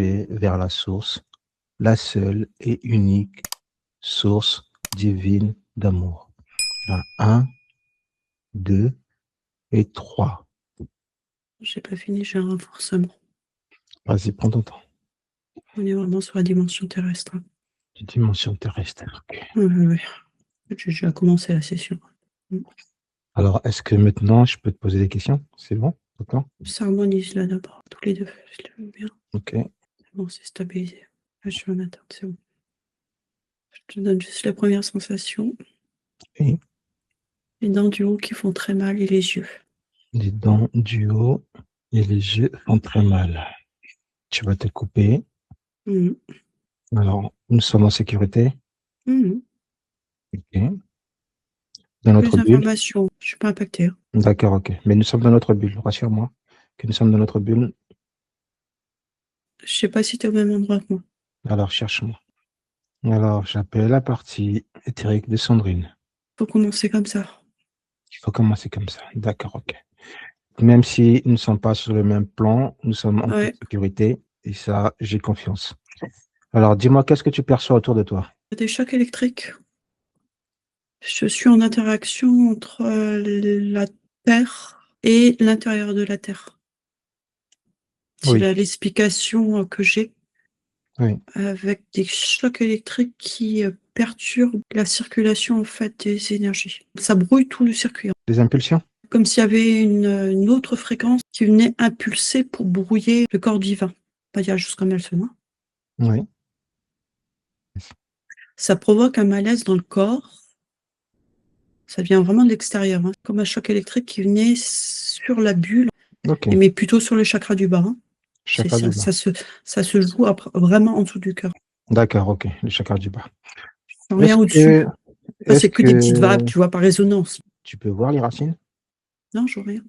diriger vers la source, la seule et unique source divine d'amour. 1, 2 et 3. J'ai pas fini, j'ai un renforcement. Vas-y, prends ton temps. On est vraiment sur la dimension terrestre. Dimension terrestre. Okay. Oui. J'ai déjà commencé la session. Alors, est-ce que maintenant, je peux te poser des questions? C'est bon? D'accord? Ça harmonise là d'abord, tous les deux. Je le veux bien. Ok. C'est bon, c'est stabilisé. Là, je vais en attendre, c'est bon. Je te donne juste la première sensation. Et les dents du haut qui font très mal et les yeux. Les dents du haut et les yeux font très mal. Tu vas te couper. Mmh. Alors, nous sommes en sécurité. Mmh. Ok. Dans notre Les bulle. informations, je ne suis pas impactée. Hein. D'accord, ok. Mais nous sommes dans notre bulle. Rassure-moi que nous sommes dans notre bulle. Je ne sais pas si tu es au même endroit que moi. Alors, cherche-moi. Alors, j'appelle la partie éthérique de Sandrine. Il faut commencer comme ça. Il faut commencer comme ça. D'accord, ok. Même si nous ne sommes pas sur le même plan, nous sommes en toute sécurité. Et ça, j'ai confiance. Alors, dis-moi, qu'est-ce que tu perçois autour de toi? Des chocs électriques. Je suis en interaction entre la Terre et l'intérieur de la Terre. C'est Oui. l'explication que j'ai. Oui. Avec des chocs électriques qui perturbent la circulation en fait des énergies. Ça brouille tout le circuit. Des impulsions? Comme s'il y avait une autre fréquence qui venait impulser pour brouiller le corps divin. Pas dire juste comme elle se noie. Oui. Ça provoque un malaise dans le corps. Ça vient vraiment de l'extérieur, hein. Comme un choc électrique qui venait sur la bulle, Okay. mais plutôt sur le chakra du bas. Hein. Chakra du bas. Ça se joue vraiment en dessous du cœur. D'accord, ok, le chakra du bas. Rien au-dessus. C'est que des petites vagues, tu vois, par résonance. Tu peux voir les racines? Non, je vois rien.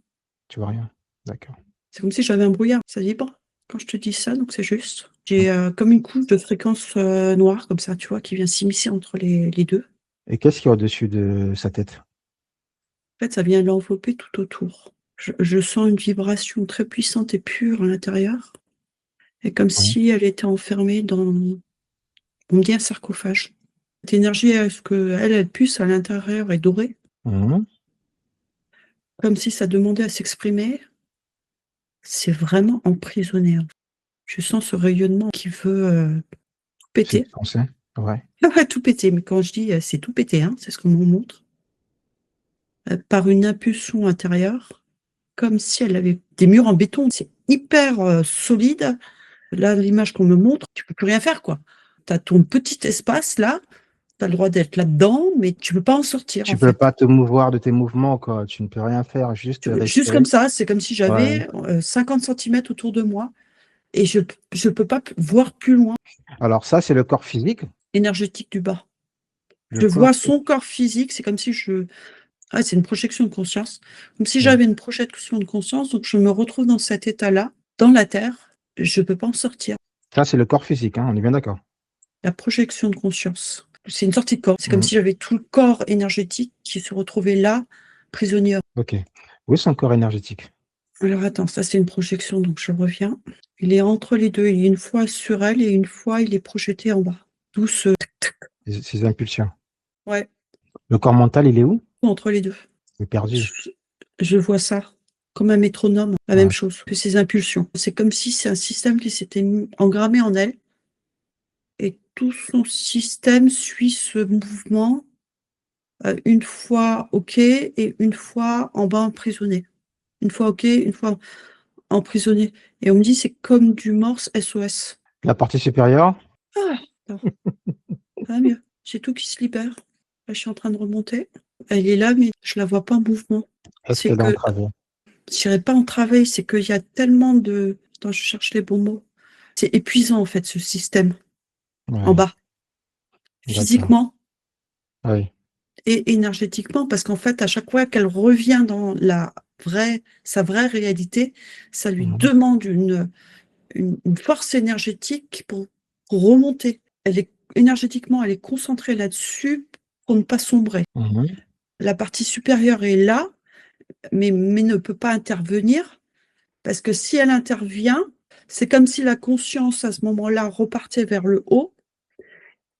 Tu vois rien? D'accord. C'est comme si j'avais un brouillard, ça vibre. Quand je te dis ça, donc c'est juste. J'ai comme une couche de fréquence noire, comme ça, tu vois, qui vient s'immiscer entre les deux. Et qu'est-ce qu'il y a au-dessus de sa tête? En fait, ça vient l'envelopper tout autour. Je sens une vibration très puissante et pure à l'intérieur. Et comme si elle était enfermée dans, on me dit un sarcophage. Cette énergie, est-ce qu'elle puce à l'intérieur est dorée? Comme si ça demandait à s'exprimer. C'est vraiment emprisonné. Je sens ce rayonnement qui veut tout péter. Ouais. Tout péter, mais quand je dis c'est tout péter, hein, c'est ce qu'on me montre. Par une impulsion intérieure, comme si elle avait des murs en béton. C'est hyper solide. Là, l'image qu'on me montre, tu peux plus rien faire, quoi. Tu as ton petit espace là, tu as le droit d'être là-dedans, mais tu peux pas en sortir. Tu peux pas te mouvoir de tes mouvements, quoi. Tu ne peux rien faire, juste rester. Juste comme ça, c'est comme si j'avais 50 cm autour de moi et je peux pas voir plus loin. Alors ça, c'est le corps physique. Énergétique du bas. Je vois son corps physique, c'est comme si c'est une projection de conscience. Comme si j'avais une projection de conscience, donc je me retrouve dans cet état-là, dans la Terre, je ne peux pas en sortir. Ça, c'est le corps physique, hein, on est bien d'accord. La projection de conscience. C'est une sortie de corps. C'est comme si j'avais tout le corps énergétique qui se retrouvait là, prisonnier. Ok. Où est son corps énergétique? Alors attends, ça c'est une projection, donc je reviens. Il est entre les deux. Il est une fois sur elle et une fois il est projeté en bas. D'où ce... Ces impulsions. Ouais. Le corps mental, il est où? Entre les deux. Il est perdu. Je vois ça comme un métronome, la même chose que ces impulsions. C'est comme si c'est un système qui s'était engrammé en elle et tout son système suit ce mouvement une fois OK et une fois en bas emprisonné. Une fois OK, une fois emprisonné. Et on me dit c'est comme du Morse SOS. La partie supérieure? Ah, ça va mieux. J'ai tout qui se libère. Là, je suis en train de remonter. Elle est là, mais je la vois pas en mouvement. Est-ce qu'elle est entravée? Je dirais pas entravée, c'est qu'il y a tellement de... Attends, je cherche les bons mots. C'est épuisant, en fait, ce système. En bas. Physiquement. Et énergétiquement, parce qu'en fait, à chaque fois qu'elle revient dans sa vraie réalité, ça lui demande une force énergétique pour remonter. Énergétiquement, elle est concentrée là-dessus pour ne pas sombrer. La partie supérieure est là, mais ne peut pas intervenir, parce que si elle intervient, C'est comme si la conscience, à ce moment-là, repartait vers le haut,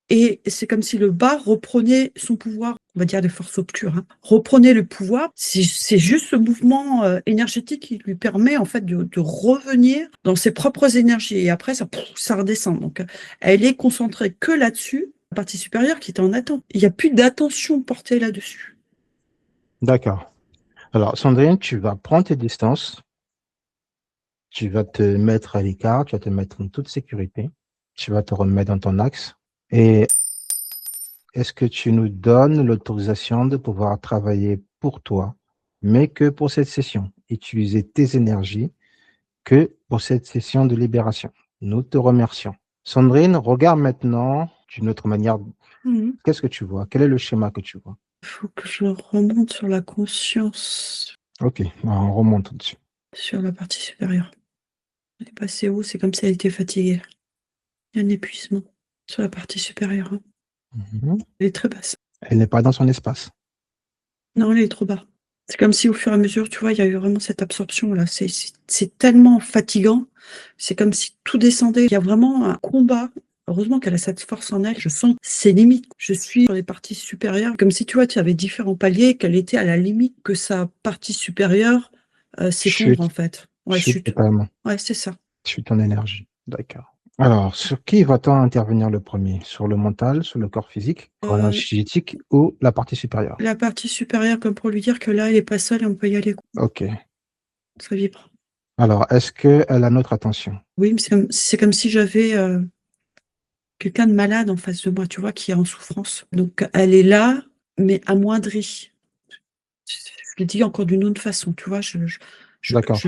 et c'est comme si le bas reprenait son pouvoir, on va dire de force obscure, hein, reprenait le pouvoir. C'est juste ce mouvement énergétique qui lui permet en fait de revenir dans ses propres énergies. Et après, ça redescend. Donc, elle est concentrée que là-dessus, la partie supérieure qui est en attente. Il n'y a plus d'attention portée là-dessus. D'accord. Alors, Sandrine, tu vas prendre tes distances. Tu vas te mettre à l'écart. Tu vas te mettre en toute sécurité. Tu vas te remettre dans ton axe. Et est-ce que tu nous donnes l'autorisation de pouvoir travailler pour toi, mais que pour cette session, utiliser tes énergies que pour cette session de libération? Nous te remercions. Sandrine, regarde maintenant d'une autre manière. Qu'est-ce que tu vois? Quel est le schéma que tu vois? Il faut que je remonte sur la conscience. Ok, on remonte tout dessus. Sur la partie supérieure. Elle est passée où? C'est comme si elle était fatiguée. Il y a un épuisement sur la partie supérieure. Elle est très basse. Elle n'est pas dans son espace. Non, elle est trop bas. C'est comme si au fur et à mesure, tu vois, il y a eu vraiment cette absorption-là. C'est tellement fatigant. C'est comme si tout descendait. Il y a vraiment un combat. Heureusement qu'elle a cette force en elle. Je sens ses limites. Je suis sur les parties supérieures. Comme si, tu vois, tu avais différents paliers, qu'elle était à la limite que sa partie supérieure s'effondre, en fait. Ouais, Chute totalement. Ouais, c'est ça. Chute en énergie. D'accord. Alors, sur qui va-t-on intervenir le premier? Sur le mental, sur le corps physique, corps énergétique ou la partie supérieure? La partie supérieure, comme pour lui dire que là, elle n'est pas seule et on peut y aller. Ok. Ça vibre. Alors, est-ce qu'elle a notre attention? Oui, mais c'est comme si j'avais quelqu'un de malade en face de moi, tu vois, qui est en souffrance. Donc, elle est là, mais amoindrie. Je le dis encore d'une autre façon, tu vois. D'accord.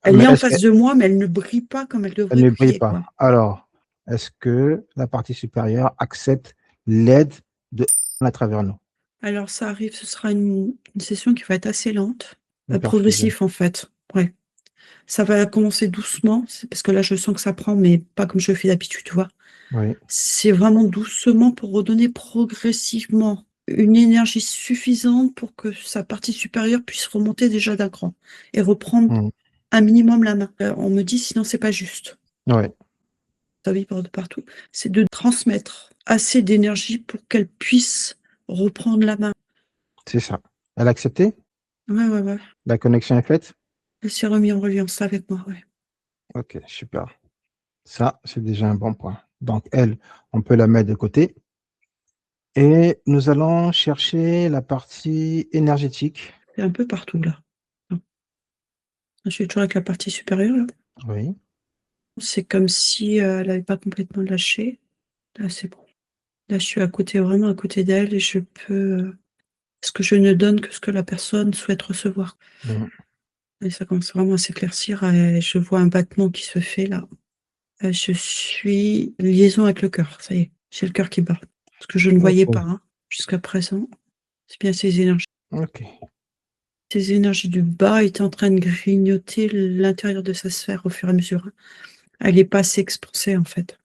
Elle Mais est en face de moi, mais elle ne brille pas comme elle devrait elle ne brille briller, pas. quoi. Alors, est-ce que la partie supérieure accepte l'aide de à travers nous? Alors, ça arrive, ce sera une session qui va être assez lente, Perfusée. progressif en fait. Ouais. Ça va commencer doucement, parce que là, je sens que ça prend, mais pas comme je le fais d'habitude, tu vois. Oui. C'est vraiment doucement pour redonner progressivement une énergie suffisante pour que sa partie supérieure puisse remonter déjà d'un cran et reprendre un minimum la main. On me dit sinon c'est pas juste. Oui. Ça vibre de partout. C'est de transmettre assez d'énergie pour qu'elle puisse reprendre la main. C'est ça. Elle a accepté? Ouais. La connexion est faite? Elle s'est remise en reliance avec moi, ouais. Ok, super. Ça, c'est déjà un bon point. Donc, elle, on peut la mettre de côté. Et nous allons chercher la partie énergétique. C'est un peu partout, là. Je suis toujours avec la partie supérieure, là. Oui. C'est comme si elle n'avait pas complètement lâché. Là, c'est bon. Là, je suis à côté, vraiment à côté d'elle, et je peux... Parce que je ne donne que ce que la personne souhaite recevoir. Et ça commence vraiment à s'éclaircir, et je vois un battement qui se fait, là. Je suis liaison avec le cœur, ça y est. J'ai le cœur qui bat. Ce que je ne voyais pas, hein, jusqu'à présent. C'est bien ces énergies. Ok. Ces énergies du bas étaient en train de grignoter l'intérieur de sa sphère au fur et à mesure. Elle n'est pas assez expansée, en fait.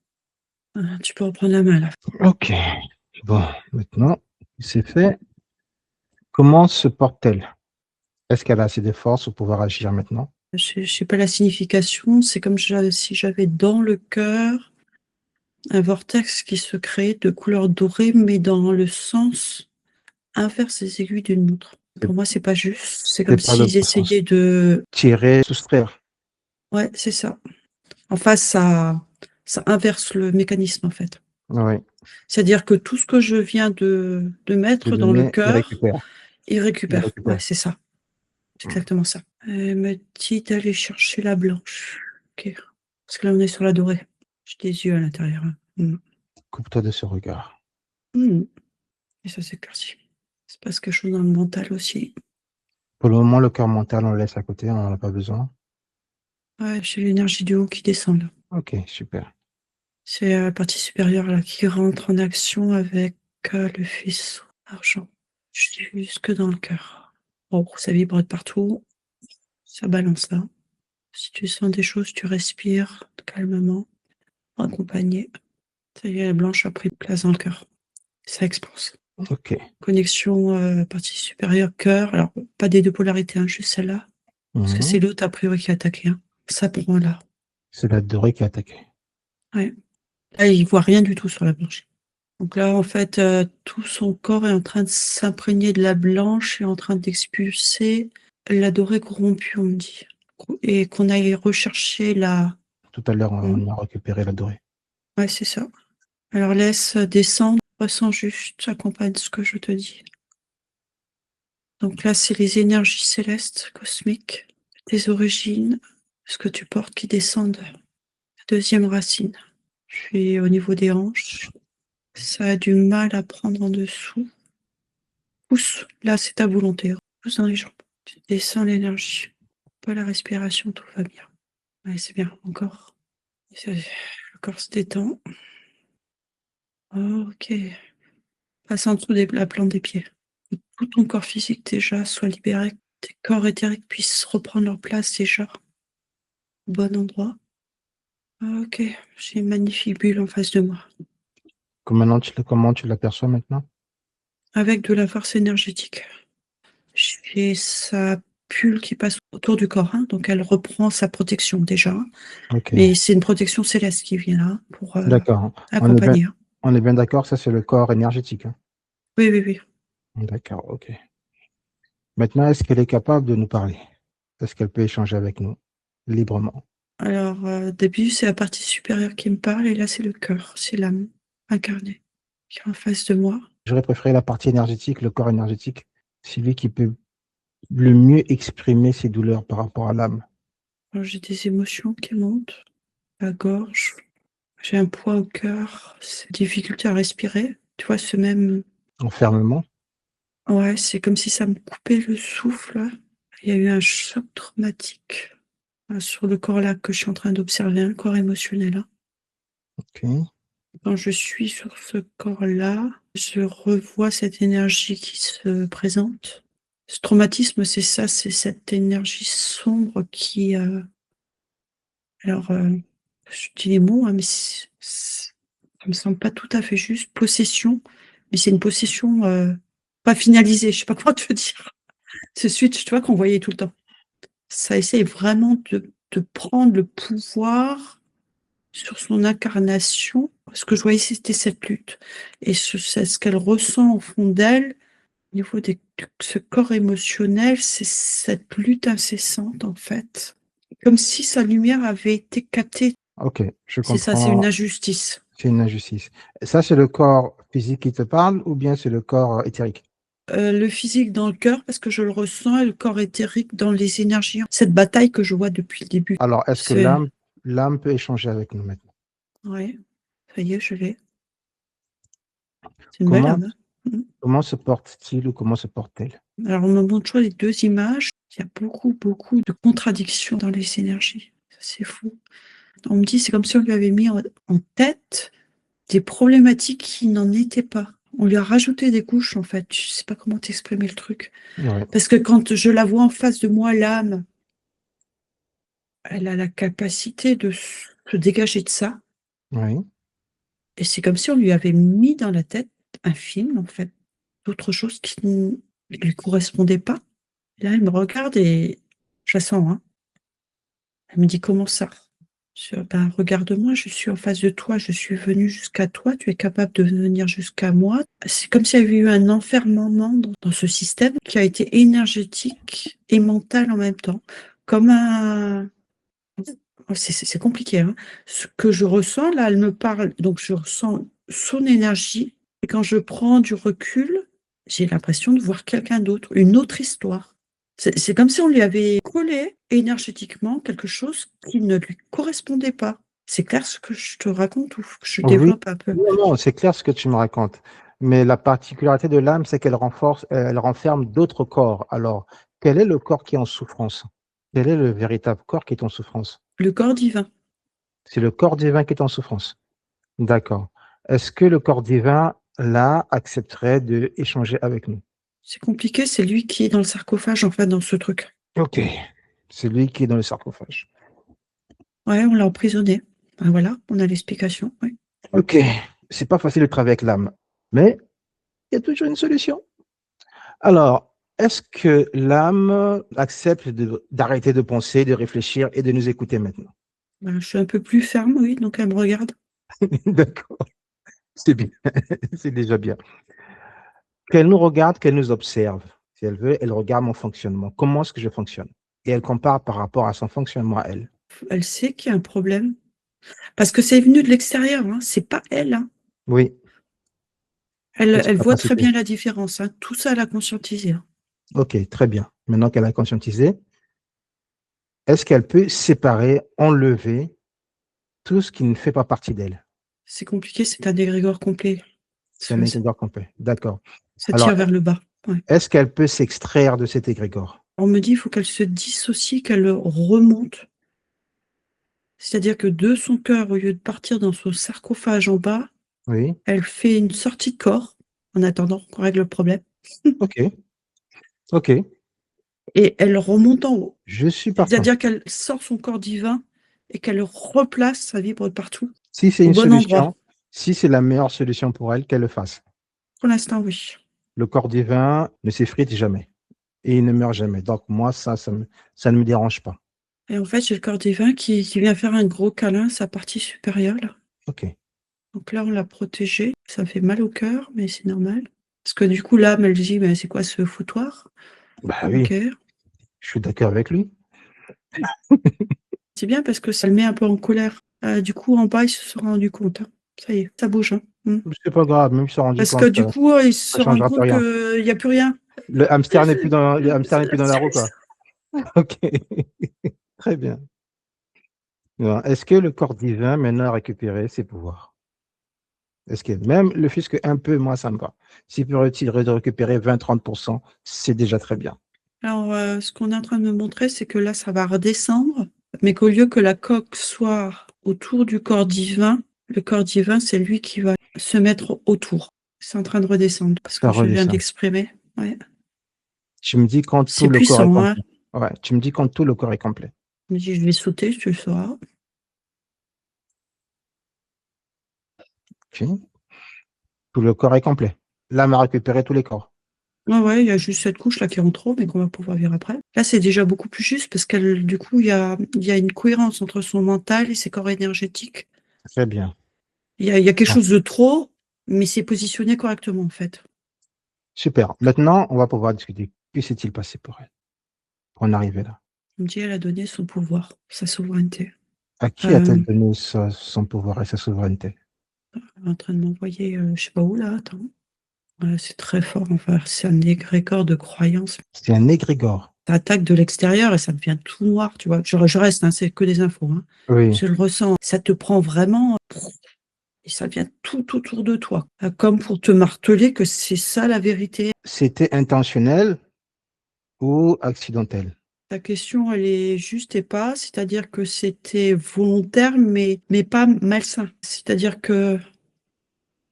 Tu peux reprendre la main, là. Ok. Bon, maintenant, c'est fait. Comment se porte-t-elle? Est-ce qu'elle a assez de force pour pouvoir agir maintenant? Je ne sais pas la signification. C'est comme si j'avais dans le cœur un vortex qui se crée de couleur dorée, mais dans le sens inverse des aiguilles d'une montre. Pour moi, c'est pas juste. C'est comme s'ils essayaient de tirer, soustraire. Ouais, c'est ça. En face, ça inverse le mécanisme, en fait. Oui. C'est-à-dire que tout ce que je viens de mettre dans le cœur, il récupère. Ouais, c'est ça. C'est exactement ça. Elle me dit d'aller chercher la blanche. Ok. Parce que là, on est sur la dorée. J'ai des yeux à l'intérieur. Coupe-toi de ce regard. Et ça s'éclaircit. Il se passe quelque chose dans le mental aussi. Pour le moment, le cœur mental, on le laisse à côté, on n'en a pas besoin. Ouais, j'ai l'énergie du haut qui descend là. Ok, super. C'est la partie supérieure là qui rentre en action avec le faisceau argent. Jusque dans le cœur. Bon, ça vibre de partout. Ça balance là. Si tu sens des choses, tu respires calmement, accompagné. Ça y est, la blanche a pris place dans le cœur. Ça expanse. Ok. Connexion partie supérieure, cœur. Alors, pas des deux polarités, hein, juste celle-là. Parce que c'est l'autre, a priori, qui a attaqué. Hein. Ça prend là. C'est la dorée qui est attaquée. Ouais. Là, il voit rien du tout sur la blanche. Donc là, en fait, tout son corps est en train de s'imprégner de la blanche et en train d'expulser la dorée corrompue, on me dit. Et qu'on aille rechercher la... Tout à l'heure, on a récupéré la dorée. Ouais, c'est ça. Alors laisse descendre, ressens juste, accompagne ce que je te dis. Donc là, c'est les énergies célestes, cosmiques, tes origines, ce que tu portes qui descendent. La deuxième racine. Puis au niveau des hanches, ça a du mal à prendre en dessous. Pousse, là c'est ta volonté. Pousse dans les jambes. Tu descends l'énergie. Pas la respiration, tout va bien. Ouais, c'est bien, encore. Le corps se détend. Ok. Passe en dessous de la plante des pieds. Que tout ton corps physique déjà soit libéré. Tes corps éthériques puissent reprendre leur place déjà. Au bon endroit. Ok, j'ai une magnifique bulle en face de moi. Comment tu l'aperçois maintenant? Avec de la force énergétique. J'ai sa bulle qui passe autour du corps, hein, donc elle reprend sa protection déjà. Ok. Mais c'est une protection céleste qui vient là pour D'accord. accompagner. On est bien d'accord, ça c'est le corps énergétique. Hein. Oui, oui, oui. D'accord, ok. Maintenant, est-ce qu'elle est capable de nous parler? Est-ce qu'elle peut échanger avec nous librement? Alors, au début, c'est la partie supérieure qui me parle, et là, c'est le cœur, c'est l'âme incarnée qui est en face de moi. J'aurais préféré la partie énergétique, le corps énergétique. C'est lui qui peut le mieux exprimer ses douleurs par rapport à l'âme. Alors, j'ai des émotions qui montent, la gorge, j'ai un poids au cœur, c'est difficulté à respirer. Tu vois, ce même... Enfermement? Ouais, c'est comme si ça me coupait le souffle. Il y a eu un choc traumatique sur le corps là que je suis en train d'observer, un corps émotionnel. Hein. Ok. Quand je suis sur ce corps-là, je revois cette énergie qui se présente. Ce traumatisme, c'est ça, c'est cette énergie sombre qui... alors, je dis les mots, hein, mais ça me semble pas tout à fait juste. Possession, mais c'est une possession pas finalisée, je sais pas comment te dire. Ce switch, tu vois, qu'on voyait tout le temps. Ça essaye vraiment de prendre le pouvoir sur son incarnation. Ce que je voyais, c'était cette lutte. Et c'est ce qu'elle ressent au fond d'elle, au niveau de ce corps émotionnel, c'est cette lutte incessante, en fait. Comme si sa lumière avait été captée. Ok, je C'est ça, c'est une comprends. injustice. C'est une injustice. Ça, c'est le corps physique qui te parle ou bien c'est le corps éthérique? Le physique dans le cœur, parce que je le ressens, et le corps éthérique dans les énergies. Cette bataille que je vois depuis le début. Alors, est-ce que C'est... l'âme peut échanger avec nous maintenant? Oui, ça y est, je l'ai. C'est une belle Comment, âme. Hein. comment se porte-t-il ou comment se porte-t-elle? Alors, on me montre toujours les deux images. Il y a beaucoup, beaucoup de contradictions dans les énergies. C'est fou. On me dit, c'est comme si on lui avait mis en tête des problématiques qui n'en étaient pas. On lui a rajouté des couches, en fait. Je ne sais pas comment t'exprimer le truc. Oui. Parce que quand je la vois en face de moi, l'âme, elle a la capacité de se dégager de ça. Oui. Et c'est comme si on lui avait mis dans la tête un film, en fait, d'autres choses qui ne lui correspondaient pas. Là, elle me regarde et je la sens, hein. Elle me dit, comment ça? Ben, regarde-moi, je suis en face de toi, je suis venue jusqu'à toi, tu es capable de venir jusqu'à moi. C'est comme s'il y avait eu un enfermement dans ce système qui a été énergétique et mental en même temps. Comme un... C'est compliqué, hein. Ce que je ressens, là, elle me parle, donc je ressens son énergie. Et quand je prends du recul, j'ai l'impression de voir quelqu'un d'autre, une autre histoire. C'est comme si on lui avait collé énergétiquement quelque chose qui ne lui correspondait pas. C'est clair ce que je te raconte ou que je Oui. développe un peu? Non, non, c'est clair ce que tu me racontes. Mais la particularité de l'âme, c'est qu'elle elle renferme d'autres corps. Alors, quel est le corps qui est en souffrance? Quel est le véritable corps qui est en souffrance? Le corps divin. C'est le corps divin qui est en souffrance. D'accord. Est-ce que le corps divin, là, accepterait d'échanger avec nous? C'est compliqué, c'est lui qui est dans le sarcophage, en fait, dans ce truc. Ok. C'est lui qui est dans le sarcophage. Ouais, on l'a emprisonné. Ben voilà, on a l'explication. Ouais. Ok. C'est pas facile de travailler avec l'âme, mais il y a toujours une solution. Alors, est-ce que l'âme accepte d'arrêter de penser, de réfléchir et de nous écouter maintenant? Ben, je suis un peu plus ferme, oui, donc elle me regarde. D'accord, c'est bien, c'est déjà bien. Qu'elle nous regarde, qu'elle nous observe. Si elle veut, elle regarde mon fonctionnement. Comment est-ce que je fonctionne? Et elle compare par rapport à son fonctionnement à elle. Elle sait qu'il y a un problème. Parce que c'est venu de l'extérieur, hein, c'est pas elle, hein. Oui, toutes ses Elle voit très capacités. bien la différence, hein. Tout ça, elle a conscientisé, hein. OK, très bien. Maintenant qu'elle a conscientisé, est-ce qu'elle peut séparer, enlever tout ce qui ne fait pas partie d'elle? C'est compliqué, c'est un égrégore complet. C'est un égrégore complet. D'accord. Ça Alors, tire vers le bas. Ouais. est-ce qu'elle peut s'extraire de cet égrégore? On me dit, il faut qu'elle se dissocie, qu'elle remonte. C'est-à-dire que de son cœur, au lieu de partir dans son sarcophage en bas, Oui, elle fait une sortie de corps, en attendant qu'on règle le problème, OK, OK, et elle remonte en haut. je suis partant. C'est-à-dire qu'elle sort son corps divin et qu'elle replace sa vibre partout, Si c'est au une bon endroit. solution, si c'est la meilleure solution pour elle, qu'elle le fasse. Pour l'instant, oui. Le corps divin ne s'effrite jamais et il ne meurt jamais. Donc moi, ça ne me dérange pas. Et en fait, j'ai le corps divin qui vient faire un gros câlin à sa partie supérieure, là. OK. Donc là, on l'a protégée. Ça fait mal au cœur, mais c'est normal. Parce que du coup, l'âme, elle dit, mais c'est quoi ce foutoir? Bah Ok. oui, je suis d'accord avec lui. C'est bien parce que ça le met un peu en colère. Du coup, en bas, il se sera rendu compte, hein. Ça y est, ça bouge, hein. C'est pas grave, même s'il s'est rendu Parce que compte, du coup, il ça se rend changera plus compte rien. qu'il n'y a plus rien. Le hamster n'est C'est plus la dans la roue, quoi. cerise. OK, très bien. Alors, est-ce que le corps divin maintenant a récupéré ses pouvoirs? Est-ce que même le fût-ce qu'un peu, moi, ça me va. S'il peut de récupérer 20-30%, c'est déjà très bien. Alors, ce qu'on est en train de me montrer, c'est que là, ça va redescendre, mais qu'au lieu que la coque soit autour du corps divin, le corps divin, c'est lui qui va se mettre autour. C'est en train de redescendre, parce Ça que je viens redescend. d'exprimer. Ouais. Tu me dis quand C'est tout le corps est puissant, hein. complet. Ouais, tu me dis quand tout le corps est complet. Je me dis, je vais sauter, tu le sauras. OK. Tout le corps est complet. L'âme a récupéré tous les corps. Ouais, ouais, il y a juste cette couche là qui est en trop, mais qu'on va pouvoir voir après. Là, c'est déjà beaucoup plus juste parce qu'elle, du coup, il y a une cohérence entre son mental et ses corps énergétiques. Très bien. Il y a quelque Bon, chose de trop, mais c'est positionné correctement, en fait. super. Maintenant, on va pouvoir discuter. Que s'est-il passé pour elle, pour en arriver là? On me dit, elle a donné son pouvoir, sa souveraineté. À qui Euh, a-t-elle donné son pouvoir et sa souveraineté? Elle est en train de m'envoyer, je sais pas où là, attends. C'est très fort, enfin, c'est un égrégore de croyance. C'est un égrégore. Ça attaque de l'extérieur et ça devient tout noir, tu vois. Je reste, hein, c'est que des infos, hein. Oui, Je le ressens. Ça te prend vraiment et ça vient tout autour de toi. Comme pour te marteler que c'est ça la vérité. c'était intentionnel ou accidentel? Ta question, elle est juste et pas, c'est-à-dire que c'était volontaire, mais pas malsain. C'est-à-dire que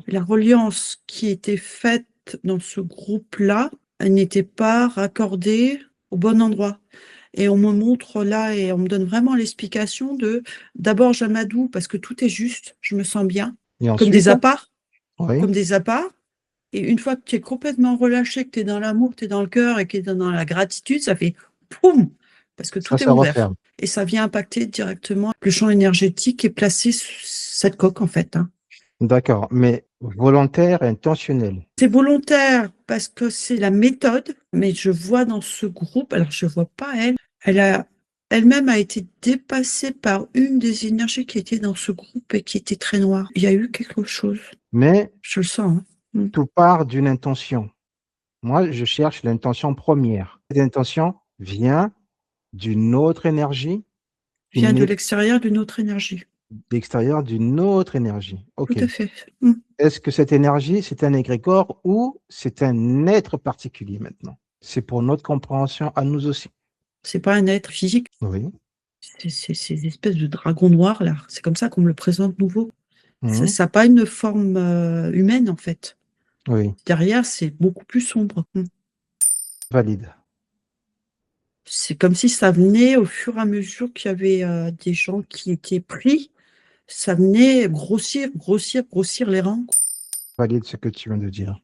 la reliance qui était faite dans ce groupe-là, elle n'était pas raccordée au bon endroit. Et on me montre là et on me donne vraiment l'explication de d'abord j'amadou parce que tout est juste, je me sens bien, Et comme des ensuite? appâts, Oui, comme des appâts. Et une fois que tu es complètement relâché, que tu es dans l'amour, tu es dans le cœur et que tu es dans la gratitude, ça fait poum, parce que ça tout est se ouvert. referme. Et ça vient impacter directement le champ énergétique qui est placé sur cette coque, en fait, hein. D'accord, mais volontaire et intentionnel. C'est volontaire parce que c'est la méthode, mais je vois dans ce groupe, alors je vois pas elle, elle-même a été dépassée par une des énergies qui était dans ce groupe et qui était très noire. Il y a eu quelque chose, Mais je le sens, hein. tout part d'une intention. Moi, je cherche l'intention première. Cette intention vient d'une autre énergie, Vient une de é l'extérieur d'une autre énergie. d'extérieur d'une autre énergie. Tout OK. à fait. Mm. Est-ce que cette énergie, c'est un égrégore ou c'est un être particulier maintenant? C'est pour notre compréhension à nous aussi. C'est pas un être physique, Oui. c'est ces espèces de dragons noirs là. C'est comme ça qu'on me le présente nouveau. Ça Mmh. n'a pas une forme humaine en fait. Oui, Derrière, c'est beaucoup plus sombre. Mm. valide. C'est comme si ça venait au fur et à mesure qu'il y avait des gens qui étaient pris, ça venait grossir, grossir, grossir les rangs. Valide ce que tu viens de dire.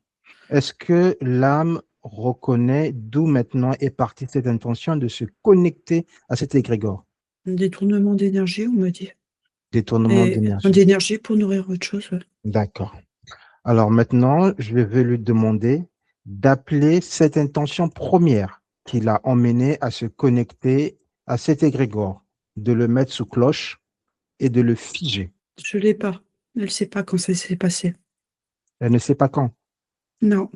Est-ce que l'âme reconnaît d'où maintenant est partie cette intention de se connecter à cet égrégore? Un détournement d'énergie, on me dit. Détournement Et d'énergie. d'énergie pour nourrir autre chose. Ouais. D'accord. Alors maintenant, je vais lui demander d'appeler cette intention première qui l'a emmené à se connecter à cet égrégore, de le mettre sous cloche et de le figer. Je l'ai pas. Elle sait pas quand ça s'est passé. Elle ne sait pas quand. Non.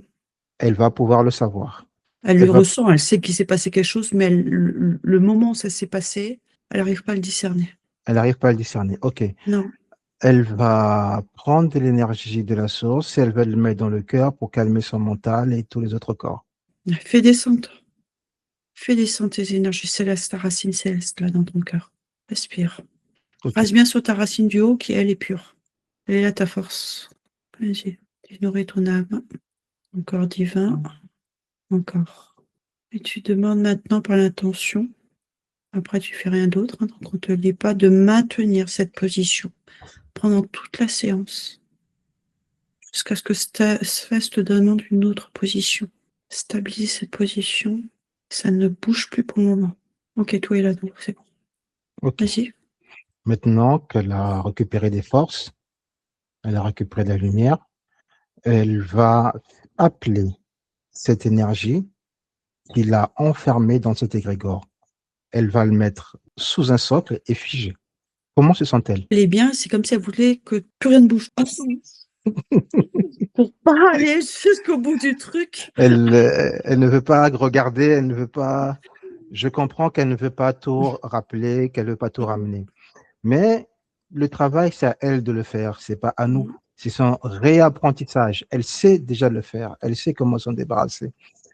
Elle va pouvoir le savoir. Elle Elle le va, ressent, elle sait qu'il s'est passé quelque chose, mais le moment où ça s'est passé, elle n'arrive pas à le discerner. elle n'arrive pas à le discerner. OK. Non. Elle va prendre de l'énergie de la source et elle va le mettre dans le cœur pour calmer son mental et tous les autres corps. Fais descendre. Fais descendre tes énergies célestes, ta racine céleste, là, dans ton cœur. Respire. OK. Reste bien sur ta racine du haut, qui, elle, est pure. Elle est là, ta force. Vas-y. Tu nourris ton âme. Encore divin. Encore. Et tu demandes maintenant par l'intention, après tu fais rien d'autre, hein, donc on ne te dit pas de maintenir cette position pendant toute la séance, jusqu'à ce que Sphèse te demande une autre position. Stabilise cette position, ça ne bouge plus pour le moment. Ok, tout est là, donc c'est bon. OK. Vas-y. Maintenant qu'elle a récupéré des forces, elle a récupéré de la lumière, elle va appeler cette énergie qui l'a enfermée dans cet égrégore. Elle va le mettre sous un socle et figé. Comment se sent-elle? Elle est bien, c'est comme si elle voulait que plus rien ne bouge. Pour pas aller jusqu'au bout du truc. Elle ne veut pas regarder, elle ne veut pas. Je comprends qu'elle ne veut pas tout rappeler, qu'elle ne veut pas tout ramener. Mais le travail, c'est à elle de le faire, c'est pas à nous. C'est son réapprentissage. Elle sait déjà le faire, elle sait comment s'en débarrasser.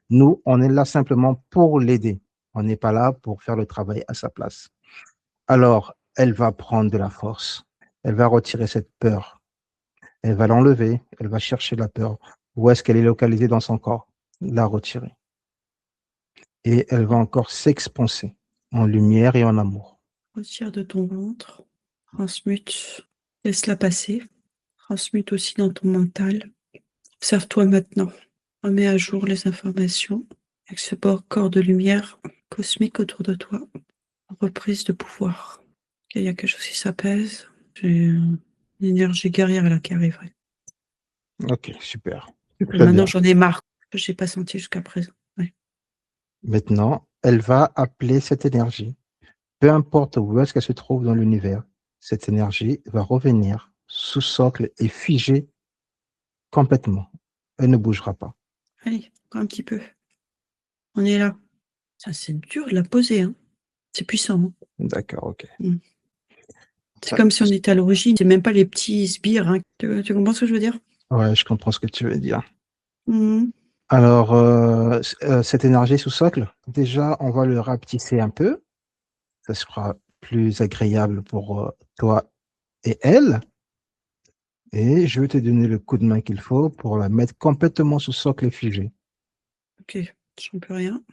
Nous, on est là simplement pour l'aider. On n'est pas là pour faire le travail à sa place. Alors, elle va prendre de la force, elle va retirer cette peur, elle va l'enlever, elle va chercher la peur. Où est-ce qu'elle est localisée dans son corps? La retirer. Et elle va encore s'expanser en lumière et en amour. Retire de ton ventre, transmute, laisse-la passer, transmute aussi dans ton mental. Observe-toi maintenant, remets à jour les informations avec ce corps de lumière cosmique autour de toi, reprise de pouvoir. Il y a quelque chose qui s'apaise, j'ai une énergie guerrière là qui arriverait. Ok, super. Et Très maintenant bien. j'en ai marre, que je n'ai pas senti jusqu'à présent. Ouais. Maintenant, elle va appeler cette énergie. Peu importe où est-ce qu'elle se trouve dans l'univers, cette énergie va revenir sous socle et figer complètement. Elle ne bougera pas. Allez, encore un petit peu. On est là. Ça, c'est dur de la poser, hein. C'est puissant. Hein. D'accord, ok. C'est comme si on était à l'origine, c'est même pas les petits sbires. Hein. Tu comprends ce que je veux dire? Ouais, je comprends ce que tu veux dire. Mmh. Alors, cette énergie sous socle, déjà, on va le rapetisser un peu. Ça sera plus agréable pour toi et elle. Et je vais te donner le coup de main qu'il faut pour la mettre complètement sous socle et figée. Ok, je ne peux rien.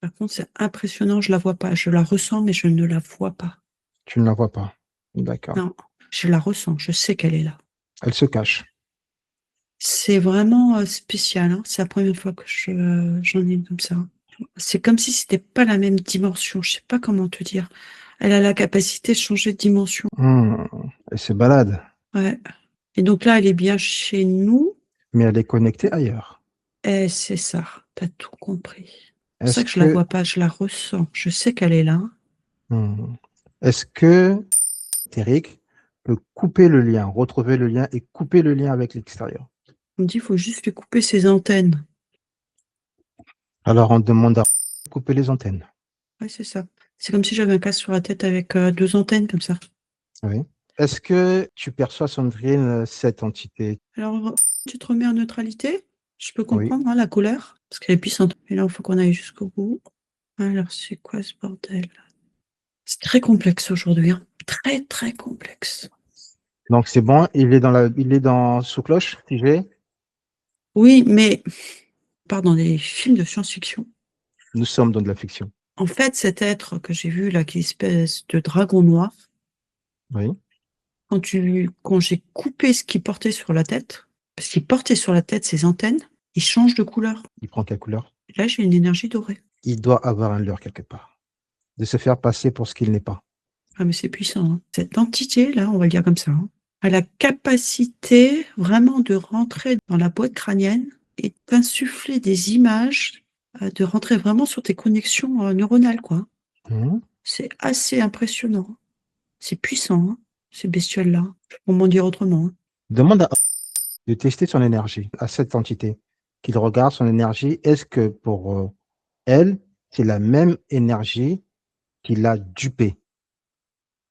Par contre, c'est impressionnant, je la vois pas. Je la ressens, mais je ne la vois pas. Tu ne la vois pas. D'accord. Non, je la ressens, je sais qu'elle est là. Elle se cache. C'est vraiment spécial, hein. C'est la première fois que j'en ai une comme ça. C'est comme si c'était pas la même dimension. Je sais pas comment te dire. Elle a la capacité de changer de dimension. Elle se balade, Ouais. Et donc là, elle est bien chez nous. mais elle est connectée ailleurs. Et c'est ça. T'as tout compris. C'est pour ça Est-ce que je la que, vois pas, je la ressens. Je sais qu'elle est là. hmm, est-ce que Eric peut couper le lien, retrouver le lien et couper le lien avec l'extérieur? On me dit, il faut juste lui couper ses antennes. Alors, on demande à couper les antennes. Ouais, c'est ça. C'est comme si j'avais un casque sur la tête avec 2 antennes comme ça. Oui. Est-ce que tu perçois, Sandrine, cette entité? Alors, tu te remets en neutralité. Je peux Oui. comprendre hein, la couleur, parce qu'elle est puissante. Et là, il faut qu'on aille jusqu'au bout. Alors, c'est quoi ce bordel? C'est très complexe aujourd'hui. Hein. Très, très complexe. Donc, c'est bon, il est dans sous cloche, figé. Oui, mais, pardon, des films de science-fiction. Nous sommes dans de la fiction. En fait, cet être que j'ai vu là, qui est une espèce de dragon noir, Oui. quand j'ai coupé ce qu'il portait sur la tête, parce qu'il portait sur la tête ses antennes, il change de couleur. Il prend quelle couleur? Et là, j'ai une énergie dorée. Il doit avoir un leurre quelque part. De se faire passer pour ce qu'il n'est pas. Ah, mais c'est puissant, hein. Cette entité-là, on va le dire comme ça, hein, a la capacité vraiment de rentrer dans la boîte crânienne et d'insuffler des images, de rentrer vraiment sur tes connexions neuronales, quoi. Mhm. C'est assez impressionnant. C'est puissant, hein, ces bestioles-là. Pour m'en dire autrement, hein. Demande de tester son énergie à cette entité, qu'il regarde son énergie. Est-ce que pour elle, c'est la même énergie qui l'a dupé?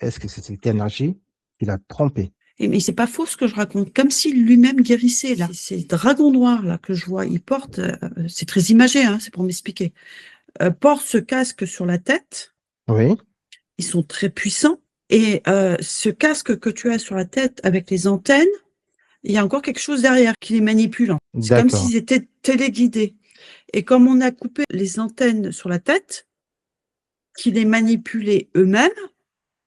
Est-ce que c'est cette énergie qui l'a trompé? Mais c'est pas faux ce que je raconte, comme s'il lui-même guérissait, là. Ces dragons noirs, là, que je vois, ils portent, c'est très imagé, hein, c'est pour m'expliquer, portent ce casque sur la tête. Oui, Ils sont très puissants. Et ce casque que tu as sur la tête avec les antennes, il y a encore quelque chose derrière qui les manipule, hein. C'est comme d'accord. s'ils étaient téléguidés. Et comme on a coupé les antennes sur la tête, qui les manipulaient eux-mêmes,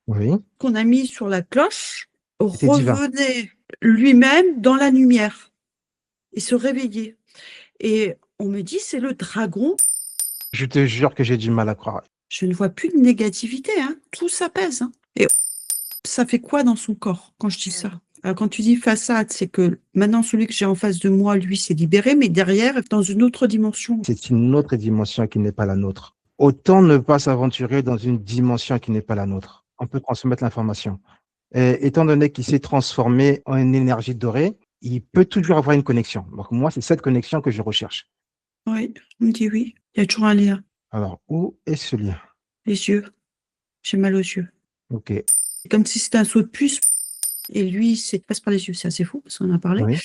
Oui, qu'on a mis sur la cloche, c'était divin. revenait lui-même dans la lumière et se réveillait. Et on me dit, c'est le dragon. Je te jure que j'ai du mal à croire. Je ne vois plus de négativité, hein. Tout s'apaise, hein. Et ça fait quoi dans son corps quand je dis ça? Alors, quand tu dis façade, c'est que maintenant celui que j'ai en face de moi, lui, s'est libéré, mais derrière, dans une autre dimension. C'est une autre dimension qui n'est pas la nôtre. Autant ne pas s'aventurer dans une dimension qui n'est pas la nôtre. On peut transmettre l'information. Et étant donné qu'il s'est transformé en une énergie dorée, il peut toujours avoir une connexion. Donc moi, c'est cette connexion que je recherche. Oui, on me dit oui. Il y a toujours un lien. Alors, où est ce lien? Les yeux. J'ai mal aux yeux. Ok, C'est comme si c'était un saut de puce. Et lui, c'est passe par les yeux. C'est assez fou parce qu'on en a parlé. oui.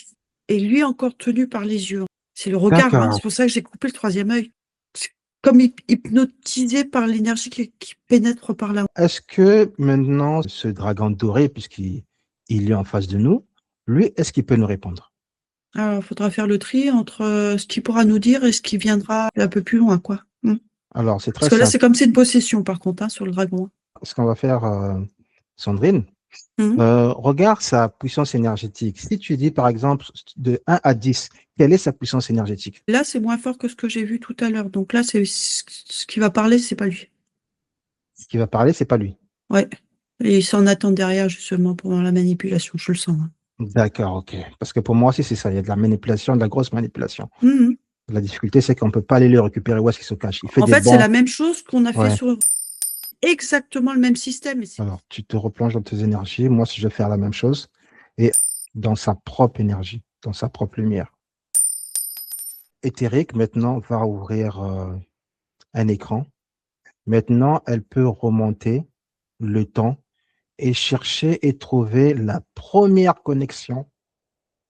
Et lui, encore tenu par les yeux. C'est le regard, hein. D'accord. C'est pour ça que j'ai coupé le troisième œil. C'est comme hypnotisé par l'énergie qui pénètre par là. Est-ce que maintenant, ce dragon doré, puisqu'il est en face de nous, lui, est-ce qu'il peut nous répondre? Alors, il faudra faire le tri entre ce qu'il pourra nous dire et ce qui viendra un peu plus loin, quoi. Alors, c'est Parce très que là, c'est simple. comme c'est une possession, par contre, hein, sur le dragon. Ce qu'on va faire, Sandrine, Mhm. regarde sa puissance énergétique. Si tu dis, par exemple, de 1 à 10, quelle est sa puissance énergétique? Là, c'est moins fort que ce que j'ai vu tout à l'heure. Donc là, c'est ce qui va parler, c'est pas lui. Ce qui va parler, c'est pas lui. Ouais. Et il s'en attend derrière, justement, pour la manipulation. Je le sens, hein. D'accord, ok. Parce que pour moi aussi, c'est ça. Il y a de la manipulation, de la grosse manipulation. Mhm. La difficulté, c'est qu'on ne peut pas aller le récupérer où est-ce qu'il se cache. Il fait En des fait, c'est bons. la même chose qu'on a fait Ouais. sur exactement le même système. Alors, tu te replonges dans tes énergies. Moi, si je vais faire la même chose. Et dans sa propre énergie, dans sa propre lumière. Éthérique, maintenant, va ouvrir un écran. Maintenant, elle peut remonter le temps et chercher et trouver la première connexion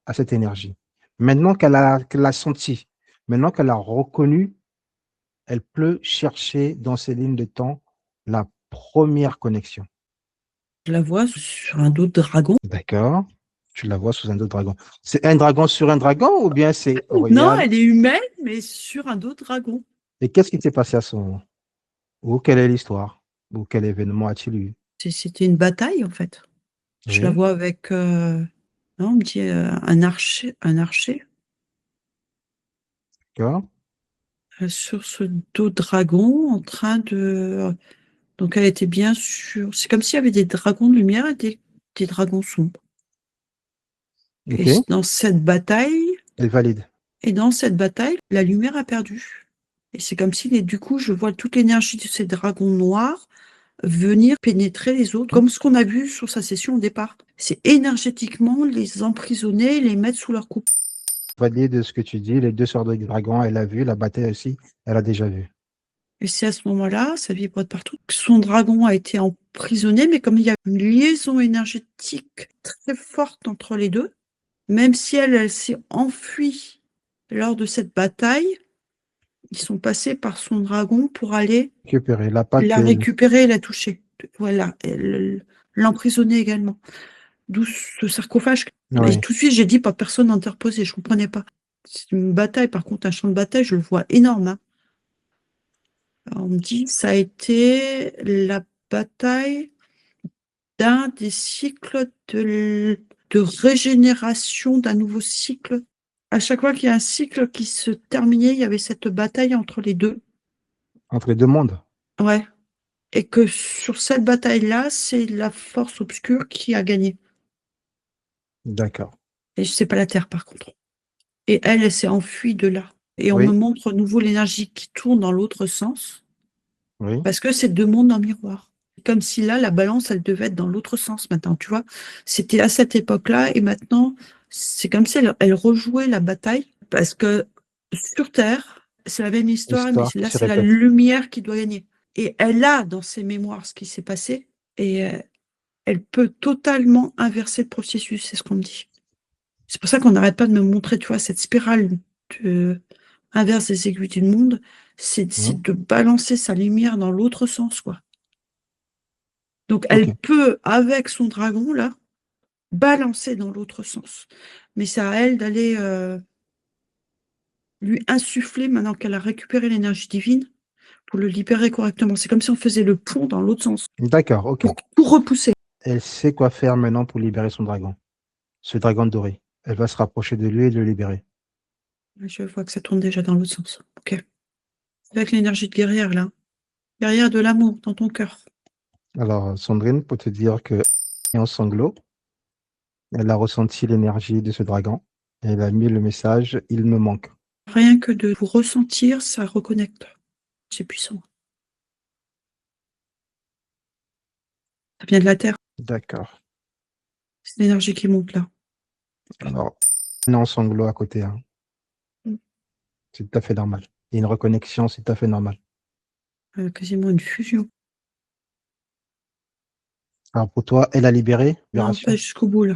à cette énergie. Maintenant qu'elle l'a senti, maintenant qu'elle l'a reconnu, elle peut chercher dans ses lignes de temps la première connexion. Je la vois sur un dos de dragon. D'accord? Tu la vois sous un dos de dragon. C'est un dragon sur un dragon ou bien c'est Non, Oriane? elle est humaine, mais sur un dos de dragon. Et qu'est-ce qui s'est passé à ce moment? Ou quelle est l'histoire? Ou quel événement a-t-il eu? C'était une bataille, en fait. Je la Oui, vois avec, non, on me dit un archer, d'accord. sur ce dos de dragon, en train de. Donc elle était bien sûre. C'est comme s'il y avait des dragons de lumière et des dragons sombres. Et Ok, dans cette bataille, elle valide. la lumière a perdu. Et c'est comme si, du coup, je vois toute l'énergie de ces dragons noirs venir pénétrer les autres, comme ce qu'on a vu sur sa session au départ. C'est énergétiquement les emprisonner, les mettre sous leur coupe. Valide ce que tu dis. Les deux sœurs de dragon, elle a vu. La bataille aussi, elle a déjà vu. Et c'est à ce moment-là, ça vibre de partout, que son dragon a été emprisonné, mais comme il y a une liaison énergétique très forte entre les deux, même si elle s'est enfuie lors de cette bataille, ils sont passés par son dragon pour aller Récupérer. La la patte. récupérer et la toucher. Voilà, l'emprisonner également. D'où ce sarcophage. Et Oui. tout de suite, j'ai dit pas personne interposé, je comprenais pas. C'est une bataille, par contre, un champ de bataille, je le vois énorme, hein. Alors, on me dit, ça a été la bataille d'un des cycles de régénération, d'un nouveau cycle. À chaque fois qu'il y a un cycle qui se terminait, il y avait cette bataille entre les deux. Entre les deux mondes. Ouais. Et que sur cette bataille-là, c'est la force obscure qui a gagné. D'accord. Et c'est pas la Terre, par contre. Et elle s'est enfuie de là. Et on Oui. me montre à nouveau l'énergie qui tourne dans l'autre sens, Oui. parce que c'est deux mondes en miroir. Comme si là, la balance, elle devait être dans l'autre sens maintenant, tu vois. C'était à cette époque-là, et maintenant, c'est comme si elle rejouait la bataille, parce que sur Terre, c'est la même histoire, mais Histoire qui là, se c'est la répète. lumière qui doit gagner. Et elle a dans ses mémoires ce qui s'est passé, et elle peut totalement inverser le processus, c'est ce qu'on me dit. C'est pour ça qu'on n'arrête pas de me montrer, tu vois, cette spirale inverse des aiguilles du monde, c'est de balancer sa lumière dans l'autre sens, quoi. Donc, Ok. elle peut, avec son dragon, là, balancer dans l'autre sens. Mais c'est à elle d'aller lui insuffler, maintenant qu'elle a récupéré l'énergie divine, pour le libérer correctement. C'est comme si on faisait le pont dans l'autre sens. D'accord, ok. Pour repousser. Elle sait quoi faire maintenant pour libérer son dragon. Ce dragon doré. Elle va se rapprocher de lui et le libérer. Je vois que ça tourne déjà dans l'autre sens. Ok. Avec l'énergie de guerrière, là. Guerrière de l'amour dans ton cœur. Alors, Sandrine, pour te dire que en sanglot, elle a ressenti l'énergie de ce dragon. Et elle a mis le message « Il me manque ». Rien que de vous ressentir, ça reconnecte. C'est puissant. Ça vient de la terre. D'accord. C'est l'énergie qui monte là. Alors, on est en sanglot à côté. Hein. Mm. C'est tout à fait normal. Il y a une reconnexion, c'est tout à fait normal. Quasiment une fusion. Alors, pour toi, elle a libéré? Non, Libération? pas jusqu'au bout là.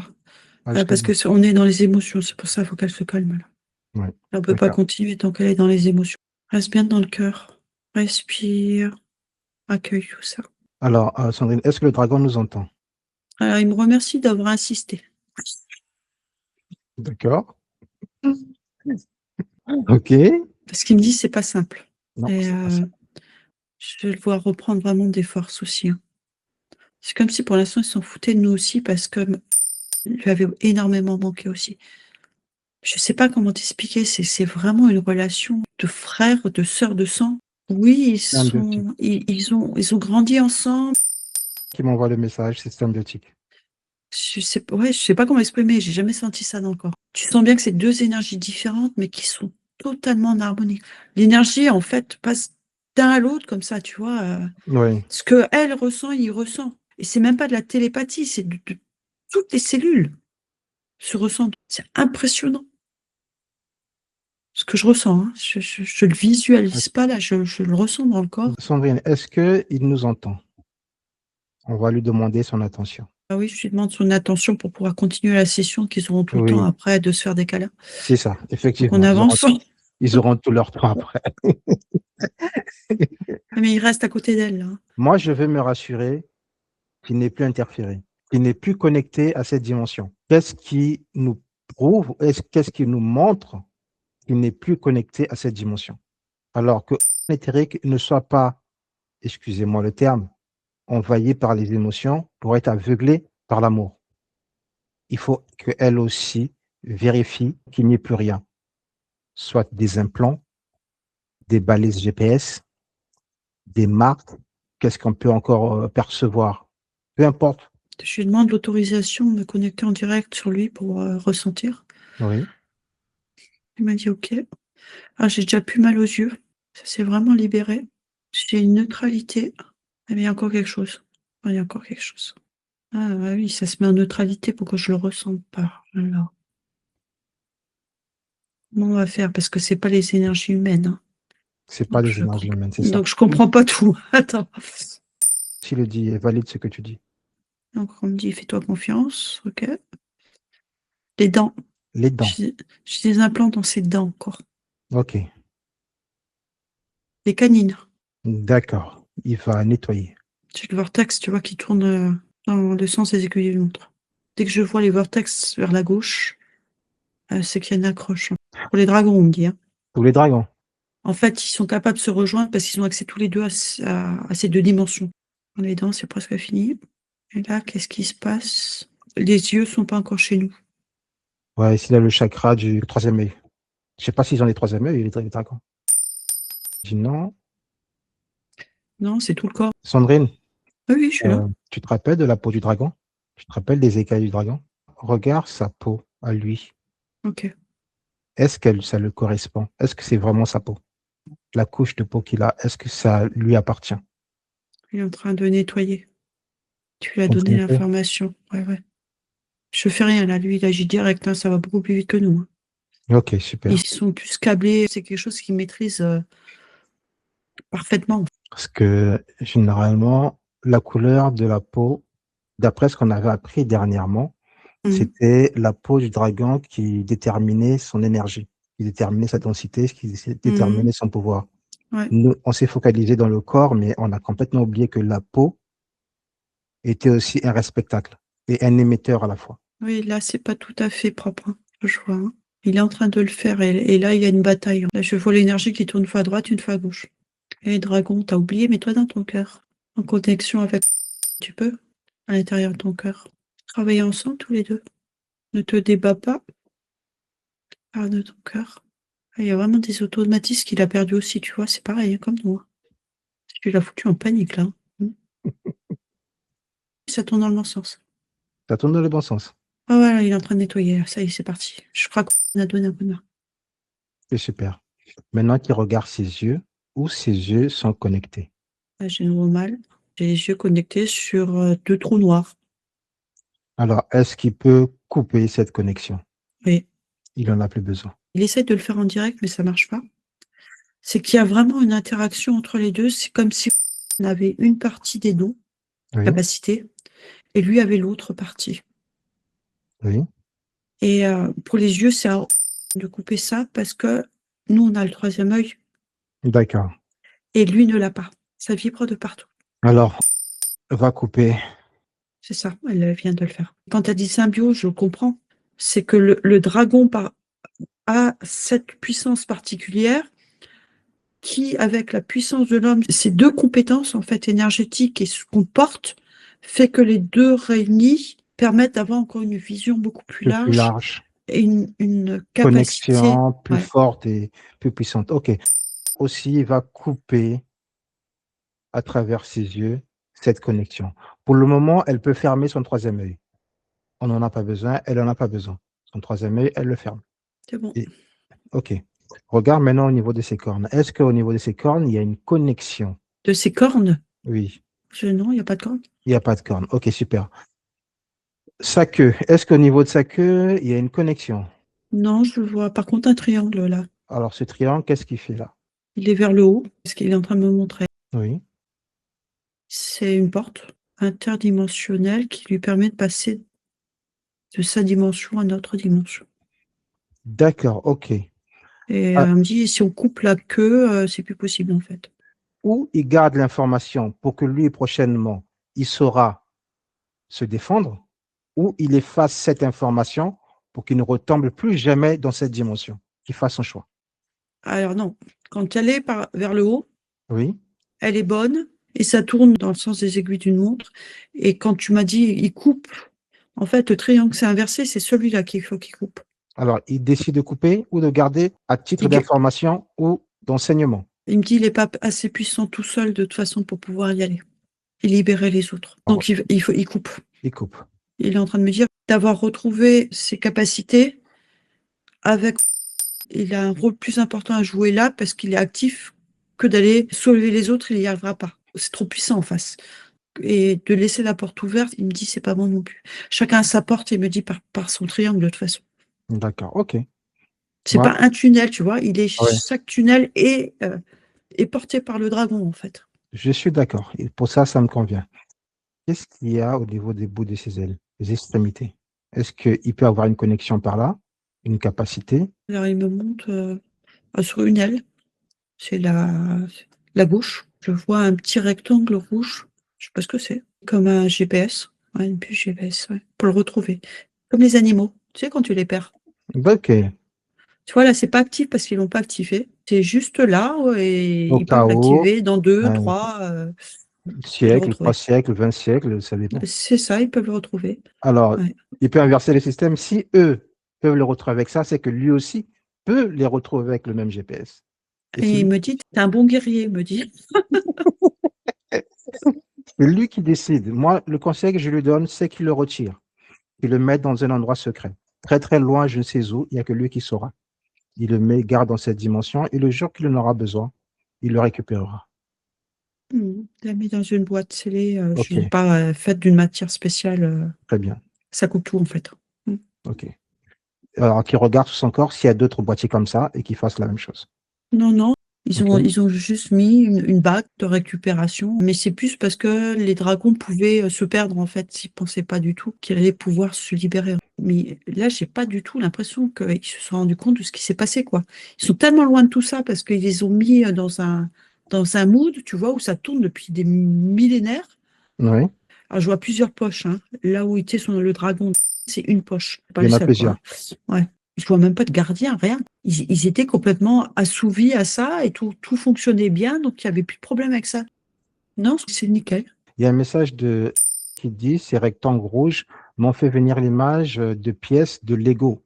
Ah, jusqu'au Parce bout. que on est dans les émotions. C'est pour ça qu'il faut qu'elle se calme là. Ouais. Elle ne peut pas D'accord. continuer tant qu'elle est dans les émotions. Reste bien dans le cœur. Respire. Accueille tout ça. Alors, Sandrine, est-ce que le dragon nous entend? Alors, il me remercie d'avoir insisté. D'accord. Ok. Parce qu'il me dit c'est pas simple. Non, Et c'est pas ça. je le vois reprendre vraiment des forces aussi. Hein. C'est comme si pour l'instant, ils s'en foutaient de nous aussi parce que lui avait énormément manqué aussi. Je sais pas comment t'expliquer, c'est vraiment une relation de frère, de sœur de sang. Oui, ils ont grandi ensemble. Qui m'envoie le message, c'est symbiotique. Je sais pas comment exprimer, j'ai jamais senti ça dans le corps. Tu sens bien que c'est deux énergies différentes, mais qui sont totalement en harmonie. L'énergie, en fait, passe d'un à l'autre comme ça, tu vois. Oui. Ce que elle ressent, il ressent. Et c'est même pas de la télépathie, c'est de toutes les cellules se ressentent. C'est impressionnant. Ce que je ressens, hein. Je le visualise pas là, je le ressens dans le corps. Sandrine, est-ce qu'il nous entend? On va lui demander son attention. Ah oui, je lui demande son attention pour pouvoir continuer la session qu'ils auront tout le temps Oui, après de se faire des câlins. c'est ça, Donc on effectivement. avance. Ils auront tout leur temps après. Mais il reste à côté d'elle, là. Moi, je veux me rassurer qu'il n'est plus interféré, qu'il n'est plus connecté à cette dimension. Qu'est-ce qui nous prouve, qu'est-ce qui nous montre qu'il n'est plus connecté à cette dimension? Alors que l'éthérique ne soit pas, excusez-moi le terme, envahi par les émotions pour être aveuglé par l'amour. Il faut qu'elle aussi vérifie qu'il n'y ait plus rien, soit des implants, des balises GPS, des marques, qu'est-ce qu'on peut encore percevoir? Peu importe. Je lui demande l'autorisation de me connecter en direct sur lui pour ressentir. Oui. Il m'a dit OK. Ah, j'ai déjà plus mal aux yeux. Ça s'est vraiment libéré. J'ai une neutralité. Ah, mais il y a encore quelque chose. Ah, il y a encore quelque chose. Ah bah oui, ça se met en neutralité pour que je le ressente pas. Alors, comment on va faire? Parce que c'est pas les énergies humaines. Hein. C'est pas les énergies humaines, c'est ça. Donc je comprends pas tout. Attends. S'il le dit, valide ce que tu dis. Donc on me dit fais-toi confiance, ok. Les dents. Les dents. J'ai des implants dans ses dents encore. Ok. Les canines. D'accord. Il va nettoyer. J'ai le vortex, tu vois, qui tourne dans le sens des aiguilles de montre. Dès que je vois les vortex vers la gauche, c'est qu'il y a une accroche. Pour les dragons, on me dit. Hein. Pour les dragons. En fait, ils sont capables de se rejoindre parce qu'ils ont accès tous les deux à ces deux dimensions. Les dents, c'est presque fini. Et là, qu'est-ce qui se passe? Les yeux sont pas encore chez nous. Ouais, ici, il a le chakra du troisième œil. Je sais pas s'ils ont les troisième œil, les dragons. Je dis non. Non, c'est tout le corps. Sandrine, Ah oui, je suis là. tu te rappelles de la peau du dragon? Tu te rappelles des écailles du dragon? Regarde sa peau à lui. Ok. Est-ce que ça le correspond? Est-ce que c'est vraiment sa peau? La couche de peau qu'il a, est-ce que ça lui appartient? Il est en train de nettoyer. Tu lui as En donné vérité. l'information. Ouais, ouais. Je fais rien là, lui, il agit direct, hein, ça va beaucoup plus vite que nous, hein. Ok, Ils super. sont plus câblés, c'est quelque chose qu'ils maîtrisent parfaitement. Parce que généralement, la couleur de la peau, d'après ce qu'on avait appris dernièrement, Mhm. c'était la peau du dragon qui déterminait son énergie, qui déterminait sa densité, qui Mhm. déterminait son pouvoir. Ouais. Nous, on s'est focalisé dans le corps, mais on a complètement oublié que la peau était aussi un spectacle et un émetteur à la fois. Oui, là, c'est pas tout à fait propre, hein, je vois, hein. Il est en train de le faire et là, il y a une bataille, hein. Là, je vois l'énergie qui tourne une fois à droite, une fois à gauche. Et dragon, t'as oublié, mets-toi dans ton cœur. En connexion avec, tu peux, à l'intérieur de ton cœur. Travaillez ensemble tous les deux. Ne te débats pas. Parle de ton cœur. Ah, il y a vraiment des automatismes qu'il a perdu aussi, tu vois, c'est pareil, hein, comme nous, hein. Tu l'as foutu en panique, là. Hmm. Ça tourne dans le bon sens. Ça tourne dans le bon sens. Ah ouais, là, il est en train de nettoyer, là. Ça y est, c'est parti. Je crois qu'on a donné un coup de main. C'est super. Maintenant qu'il regarde ses yeux, où ses yeux sont connectés. Là, j'ai nouveau mal. J'ai les yeux connectés sur deux trous noirs. Alors, est-ce qu'il peut couper cette connexion? Oui. Il en a plus besoin. Il essaie de le faire en direct, mais ça marche pas. C'est qu'il y a vraiment une interaction entre les deux. C'est comme si on avait une partie des dons, Oui, capacité, et lui avait l'autre partie. oui, Et pour les yeux, c'est de couper ça parce que nous, on a le troisième œil d'accord. et lui ne l'a pas. Ça vibre de partout. Alors, va couper. C'est ça, elle vient de le faire. Quand tu as dit symbio, je comprends. C'est que le dragon a cette puissance particulière qui, avec la puissance de l'homme, ces deux compétences en fait énergétiques et ce qu'on porte, fait que les deux réunis permettent d'avoir encore une vision beaucoup plus Un peu plus large large. et une capacité. Connexion plus Ouais. forte et plus puissante. OK. Aussi, il va couper à travers ses yeux cette connexion. Pour le moment, elle peut fermer son troisième œil. On n'en a pas besoin, elle n'en a pas besoin. Son troisième œil, elle le ferme. C'est bon. Et, OK. Regarde maintenant au niveau de ses cornes. Est-ce qu'au niveau de ses cornes, il y a une connexion? De ses cornes? Oui, Non, il n'y a pas de cornes. il n'y a pas de corne. OK, super. Sa queue. Est-ce qu'au niveau de sa queue, il y a une connexion? Non, je vois par contre un triangle là. Alors, ce triangle, qu'est-ce qu'il fait là? Il est vers le haut, ce qu'il est en train de me montrer. Oui. C'est une porte interdimensionnelle qui lui permet de passer de sa dimension à notre dimension. D'accord, OK. Et Ah, elle me dit, si on coupe la queue, c'est plus possible en fait. ou il garde l'information pour que lui, prochainement, il saura se défendre, ou il efface cette information pour qu'il ne retombe plus jamais dans cette dimension, qu'il fasse son choix. Alors non, quand elle est vers le haut, Oui. elle est bonne et ça tourne dans le sens des aiguilles d'une montre. Et quand tu m'as dit, il coupe, en fait, le triangle s'est inversé, c'est celui-là qu'il faut qu'il coupe. Alors, il décide de couper ou de garder à titre Il, d'information ou d'enseignement. il me dit, il n'est pas assez puissant tout seul de toute façon pour pouvoir y aller et libérer les autres. Alors, Donc il coupe. il coupe. Il est en train de me dire d'avoir retrouvé ses capacités avec. Il a un rôle plus important à jouer là parce qu'il est actif que d'aller soulever les autres, il n'y arrivera pas. C'est trop puissant en face. Et de laisser la porte ouverte, il me dit c'est pas bon non plus. Chacun a sa porte et il me dit par son triangle de toute façon. D'accord, OK. C'est Moi, pas un tunnel, tu vois. ouais, Chaque tunnel est porté par le dragon en fait. je suis d'accord. Et pour ça, ça me convient. Qu'est-ce qu'il y a au niveau des bouts de ses ailes, des extrémités? Est-ce qu'il peut avoir une connexion par là, une capacité? Alors il me montre sur une aile, c'est la gauche. Je vois un petit rectangle rouge. Je sais pas ce que c'est. Comme un GPS. Ouais, une puce GPS, ouais, pour le retrouver. Comme les animaux. Tu sais, quand tu les perds. OK. Tu vois, là, c'est pas actif parce qu'ils l'ont pas activé. C'est juste là et Au ils cas peuvent où, l'activer dans 2, un 3 et le siècle, 3 retrouver. siècles, 20 siècles, ça dépend. C'est ça, ils peuvent le retrouver. Alors, Ouais. il peut inverser le système. Si eux peuvent le retrouver avec ça, c'est que lui aussi peut les retrouver avec le même GPS. Et Et il si, me dit, t'es un bon guerrier, il me dit. C'est lui qui décide. Moi, le conseil que je lui donne, c'est qu'il le retire, qu'il le mette dans un endroit secret. Très, très loin, je ne sais où, il n'y a que lui qui saura. Il le met, garde dans cette dimension, et le jour qu'il en aura besoin, il le récupérera. Il l'a mis dans une boîte scellée, je ne Ok, sais pas, faite d'une matière spéciale. très bien. Ça coupe tout, en fait. Ok. Alors, qu'il regarde sous son corps s'il y a d'autres boîtiers comme ça et qu'il fasse la même chose. Non, non. Ok. Ils ont juste mis une bague de récupération, mais c'est plus parce que les dragons pouvaient se perdre, en fait. Ils ne pensaient pas du tout qu'ils allaient pouvoir se libérer. Mais là, j'ai pas du tout l'impression qu'ils se sont rendus compte de ce qui s'est passé, quoi. Ils sont tellement loin de tout ça parce qu'ils les ont mis dans un mood, tu vois, où ça tourne depuis des millénaires. Oui, Alors, je vois plusieurs poches, hein. Là où était le dragon, c'est une poche. Pas il y le en a seul, quoi. plusieurs. Ouais. Je vois même pas de gardien, rien. Ils étaient complètement assouvis à ça et tout fonctionnait bien, donc il n'y avait plus de problème avec ça. Non, c'est nickel. Il y a un message qui dit, ces rectangles rouges m'ont fait venir l'image de pièces de Lego.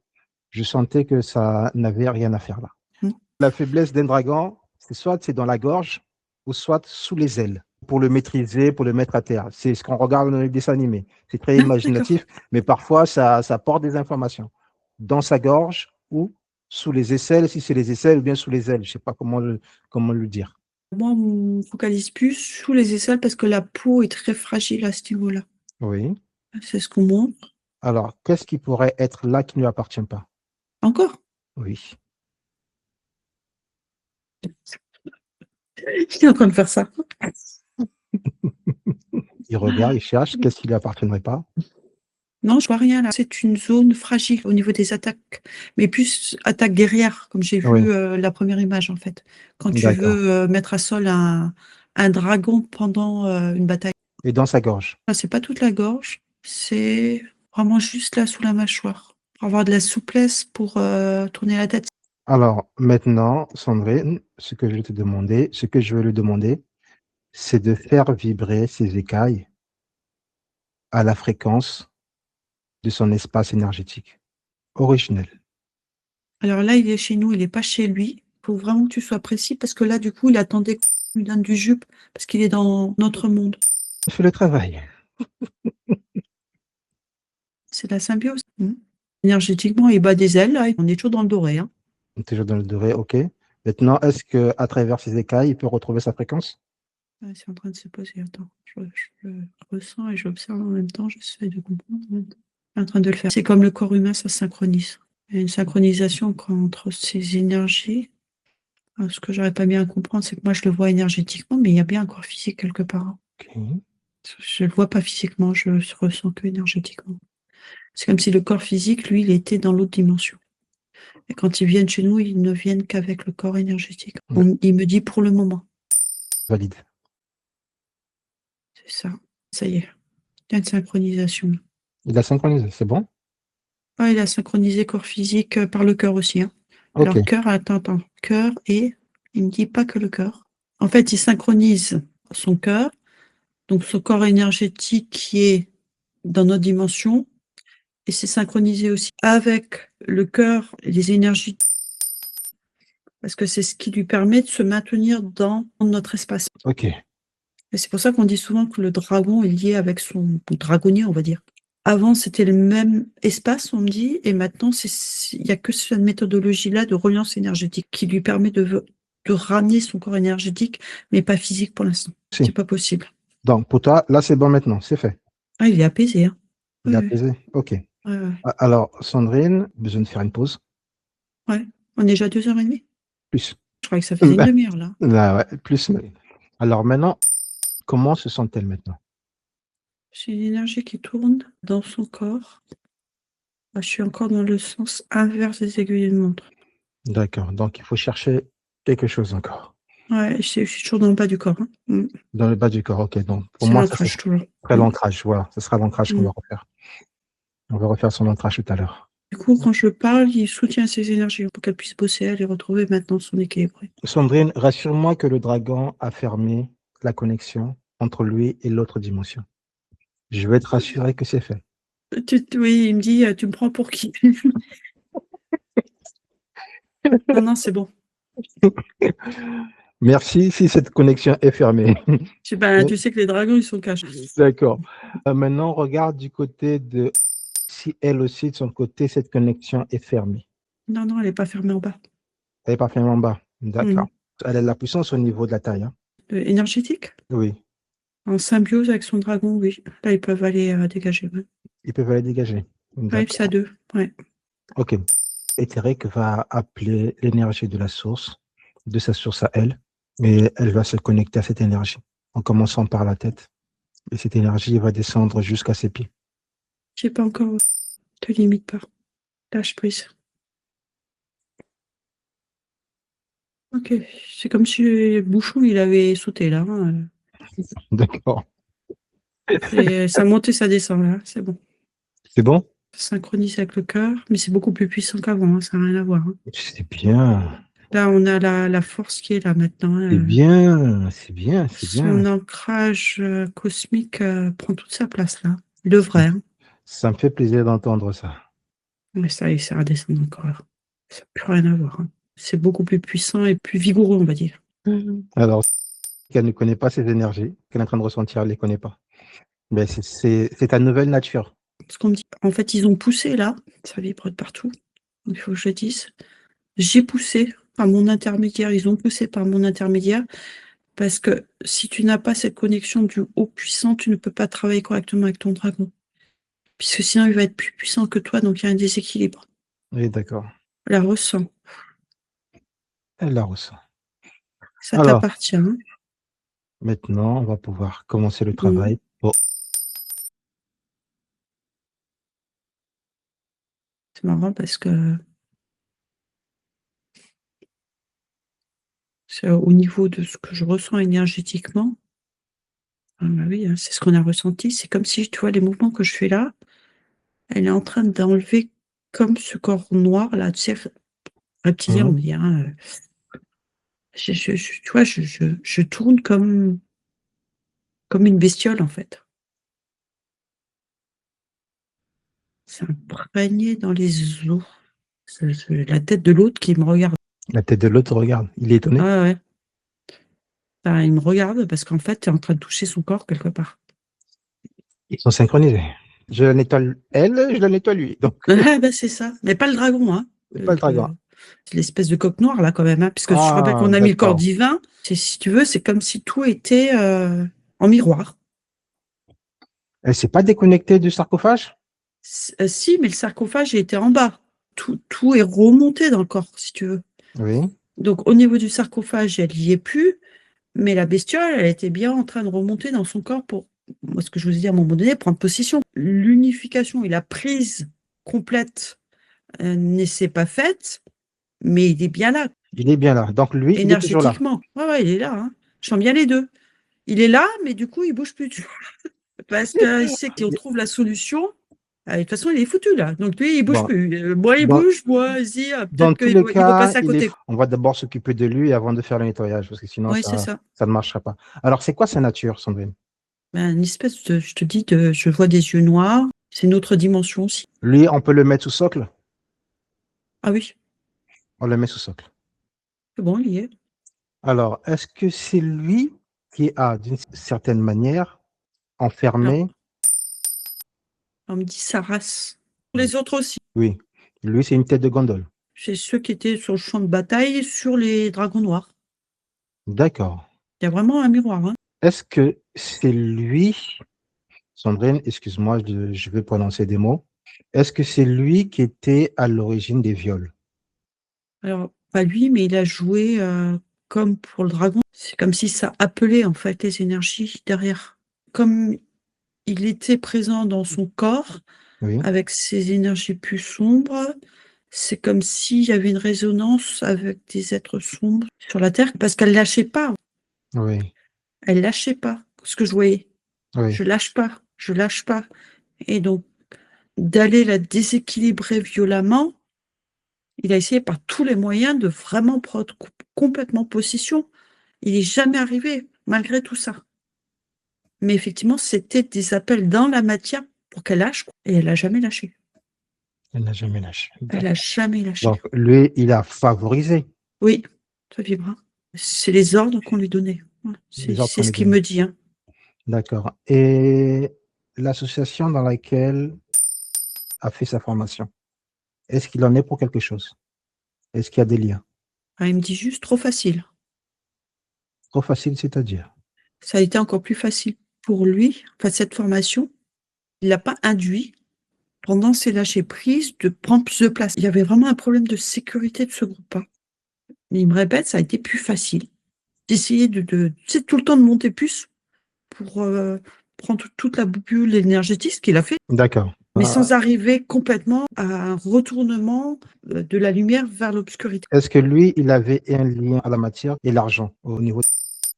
Je sentais que ça n'avait rien à faire là. Mm. La faiblesse d'un dragon, c'est soit c'est dans la gorge ou soit sous les ailes. Pour le maîtriser, pour le mettre à terre. C'est ce qu'on regarde dans les dessins animés. C'est très Ah, d'accord. imaginatif, mais parfois ça porte des informations. Dans sa gorge ou sous les aisselles, si c'est les aisselles ou bien sous les ailes. Je ne sais pas comment le dire. Moi, on me focalise plus sous les aisselles parce que la peau est très fragile à ce niveau-là. Oui. C'est ce qu'on montre. Alors, qu'est-ce qui pourrait être là qui ne lui appartient pas? Encore. Oui. Il est en train de faire ça. Il regarde, il cherche, qu'est-ce qui ne lui appartiendrait pas? Non, je vois rien là. C'est une zone fragile au niveau des attaques, mais plus attaque guerrière, comme j'ai Oui, vu la première image en fait. Quand tu d'accord. veux mettre à sol un dragon pendant une bataille. Et dans sa gorge? Là, c'est pas toute la gorge, c'est vraiment juste là sous la mâchoire. Pour avoir de la souplesse pour tourner la tête. Alors, maintenant, Sandrine, ce que je vais te demander, ce que je vais lui demander, c'est de faire vibrer ses écailles à la fréquence de son espace énergétique originel. Alors là, il est chez nous, il n'est pas chez lui. Il faut vraiment que tu sois précis parce que là, du coup, il attendait qu'on lui donne du jupe parce qu'il est dans notre monde. Fais le travail. C'est la symbiose. Énergétiquement, il bat des ailes, là, on est toujours dans le doré. Hein. Toujours dans le doré, ok. Maintenant, est-ce qu'à travers ses écailles, il peut retrouver sa fréquence? Ouais, c'est en train de se poser. Attends, je le ressens et j'observe en même temps, j'essaie de comprendre. Je suis en train de le faire. C'est comme le corps humain, ça se synchronise. Il y a une synchronisation entre ces énergies. Alors, ce que j'aurais pas bien à comprendre, c'est que moi, je le vois énergétiquement, mais il y a bien un corps physique quelque part. Hein. Ok. Je le vois pas physiquement, je le ressens que énergétiquement. C'est comme si le corps physique, lui, il était dans l'autre dimension. Et quand ils viennent chez nous, ils ne viennent qu'avec le corps énergétique. Il me dit pour le moment. Valide. C'est ça. Ça y est. Il y a une synchronisation. Il a synchronisé, c'est bon? Ah, il a synchronisé corps physique par le cœur aussi. Hein. Ok. Alors, cœur, attends. Cœur et il me dit pas que le cœur. En fait, il synchronise son cœur, donc son corps énergétique qui est dans notre dimension, et c'est synchronisé aussi avec le cœur et les énergies, parce que c'est ce qui lui permet de se maintenir dans notre espace. Ok. Et c'est pour ça qu'on dit souvent que le dragon est lié avec son dragonnier, on va dire. Avant, c'était le même espace, on me dit, et maintenant, il n'y a que cette méthodologie-là de reliance énergétique qui lui permet de ramener son corps énergétique, mais pas physique pour l'instant. Si. C'est pas possible. Donc, pour toi, là, c'est bon maintenant, c'est fait. Ah, il est apaisé. Hein. Il est Oui. apaisé? Ok. Ouais. Alors, Sandrine, besoin de faire une pause. Ouais. On est déjà à 2h30. Plus. Je croyais que ça faisait une demi-heure, là. Là, ouais, plus. Alors maintenant, comment se sent-elle maintenant? J'ai une énergie qui tourne dans son corps. Je suis encore dans le sens inverse des aiguilles d'une montre. D'accord. Donc, il faut chercher quelque chose encore. Ouais, je suis toujours dans le bas du corps. Hein. Dans le bas du corps, ok. Donc, pour C'est moi, ça, c'est l'ancrage toujours. l'ancrage. Voilà, ce sera l'ancrage qu'on va Mm. refaire. On va refaire son ancrage tout à l'heure. Du coup, quand je parle, il soutient ses énergies pour qu'elle puisse bosser, elle et retrouver maintenant son équilibre. Sandrine, rassure-moi que le dragon a fermé la connexion entre lui et l'autre dimension. Je vais te rassurer que c'est fait. Oui, il me dit, tu me prends pour qui? Non, c'est bon. Merci si cette connexion est fermée. Tu sais que les dragons, ils sont cachés. D'accord. Maintenant, regarde du côté de si elle aussi, de son côté, cette connexion est fermée. Non, elle n'est pas fermée en bas. Elle n'est pas fermée en bas. D'accord. Elle a de la puissance au niveau de la taille. Hein. Énergétique? Oui. En symbiose avec son dragon, oui. Là, ils peuvent aller dégager. Ouais. Ils peuvent aller dégager. Ouais, c'est à 2. Ouais. Ok. Éthérique va appeler l'énergie de la source, de sa source à elle, et elle va se connecter à cette énergie, en commençant par la tête. Et cette énergie va descendre jusqu'à ses pieds. Je sais pas encore. Te limite pas. Lâche prise. Ok. C'est comme si le bouchon, il avait sauté là. Hein. D'accord. Et ça monte et ça descend là. C'est bon. C'est bon? Ça synchronise avec le cœur, mais c'est beaucoup plus puissant qu'avant. Hein. Ça n'a rien à voir. Hein. C'est bien. Là, on a la force qui est là maintenant. C'est bien. C'est bien. C'est Son bien. ancrage cosmique prend toute sa place là. Le vrai. Hein. Ça me fait plaisir d'entendre ça. Mais ça y est, ça redescend encore. Ça n'a plus rien à voir. Hein. C'est beaucoup plus puissant et plus vigoureux, on va dire. Alors, qu'elle ne connaît pas ces énergies, qu'elle est en train de ressentir, elle ne les connaît pas. Mais c'est ta nouvelle nature. Ce qu'on me dit, en fait, ils ont poussé là, ça vibre de partout. Il faut que je le dise. J'ai poussé par mon intermédiaire, ils ont poussé par mon intermédiaire, parce que si tu n'as pas cette connexion du haut puissant, tu ne peux pas travailler correctement avec ton dragon. Puisque sinon, il va être plus puissant que toi, donc il y a un déséquilibre. Oui, d'accord. Elle la ressent. Elle la ressent. Ça Alors, t'appartient. Hein. maintenant, on va pouvoir commencer le travail. Bon. C'est marrant parce que c'est au niveau de ce que je ressens énergétiquement. Ah bah oui, hein, c'est ce qu'on a ressenti. C'est comme si, tu vois, les mouvements que je fais là, elle est en train d'enlever comme ce corps noir, là, tu sais, reptilien, on dirait. Hein, tu vois, je tourne comme une bestiole, en fait. C'est imprégné dans les os. C'est la tête de l'autre qui me regarde. La tête de l'autre regarde. Il est étonné. Ah ouais. Enfin, il me regarde parce qu'en fait, tu es en train de toucher son corps quelque part. Ils sont synchronisés. Je la nettoie elle, je la nettoie lui. Donc, Bah, c'est ça. Mais pas le dragon, hein. pas le dragon. C'est l'espèce de coque noire, là, quand même. Hein, puisque je rappelle Ah, qu'on a mis le corps d'accord. divin. Si tu veux, c'est comme si tout était en miroir. Elle s'est pas déconnectée du sarcophage? Si, mais le sarcophage était en bas. Tout est remonté dans le corps, si tu veux. Oui. Donc, au niveau du sarcophage, elle n'y est plus. Mais la bestiole, elle était bien en train de remonter dans son corps pour, moi, ce que je vous ai dit à un moment donné, prendre possession. L'unification et la prise complète ne s'est pas faite, mais il est bien là. Il est bien là. Donc, lui, il est toujours là. Énergétiquement. Ouais, il est là. Hein. Je sens bien les deux. Il est là, mais du coup, il bouge plus. Parce qu'il sait qu'on trouve la solution. De toute façon, il est foutu là. Donc lui, il bouge plus. Moi, il bouge. Moi, vas-y, Dans peut-être tous les qu'il veut cas, passer à côté. on va d'abord s'occuper de lui avant de faire le nettoyage, parce que sinon, Oui, c'est ça. ça ne marchera pas. Alors, c'est quoi sa nature, Sandrine? Une espèce de, je te dis, je vois des yeux noirs. C'est une autre dimension aussi. Lui, on peut le mettre sous socle? Ah oui, On le met sous socle. c'est bon, il y est. Alors, est-ce que c'est lui qui a, d'une certaine manière, enfermé? On me dit sa race. Les autres aussi. Oui. Lui, c'est une tête de gondole. C'est ceux qui étaient sur le champ de bataille sur les dragons noirs. D'accord. Il y a vraiment un miroir. Hein. Est-ce que c'est lui, Sandrine, excuse-moi, je vais prononcer des mots. Est-ce que c'est lui qui était à l'origine des viols? Alors, pas lui, mais il a joué comme pour le dragon. C'est comme si ça appelait en fait les énergies derrière. Comme il était présent dans son corps, Oui. avec ses énergies plus sombres, c'est comme s'il y avait une résonance avec des êtres sombres sur la Terre, parce qu'elle lâchait pas. Oui. Elle lâchait pas, ce que je voyais. Oui. Je lâche pas, je lâche pas. Et donc, d'aller la déséquilibrer violemment, il a essayé par tous les moyens de vraiment prendre complètement possession. Il n'est jamais arrivé, malgré tout ça. Mais effectivement, c'était des appels dans la matière pour qu'elle lâche, et elle n'a jamais lâché. Elle n'a jamais lâché. Elle n'a jamais lâché. Donc, lui, il a favorisé. Oui, ça vibre. C'est les ordres qu'on lui donnait. C'est ce qu'il me dit. Hein. D'accord. Et l'association dans laquelle a fait sa formation, est-ce qu'il en est pour quelque chose? Est-ce qu'il y a des liens? Ah, il me dit juste trop facile. Trop facile, c'est-à-dire? Ça a été encore plus facile pour lui. Enfin, cette formation, il l'a pas induit pendant ses lâchers prises de prendre plus de place. Il y avait vraiment un problème de sécurité de ce groupe-là. Il me répète, ça a été plus facile d'essayer tu sais, tout le temps de monter plus pour prendre toute la bulle énergétique, ce qu'il a fait. D'accord. Mais sans arriver complètement à un retournement de la lumière vers l'obscurité. Est-ce que lui, il avait un lien à la matière et l'argent au niveau?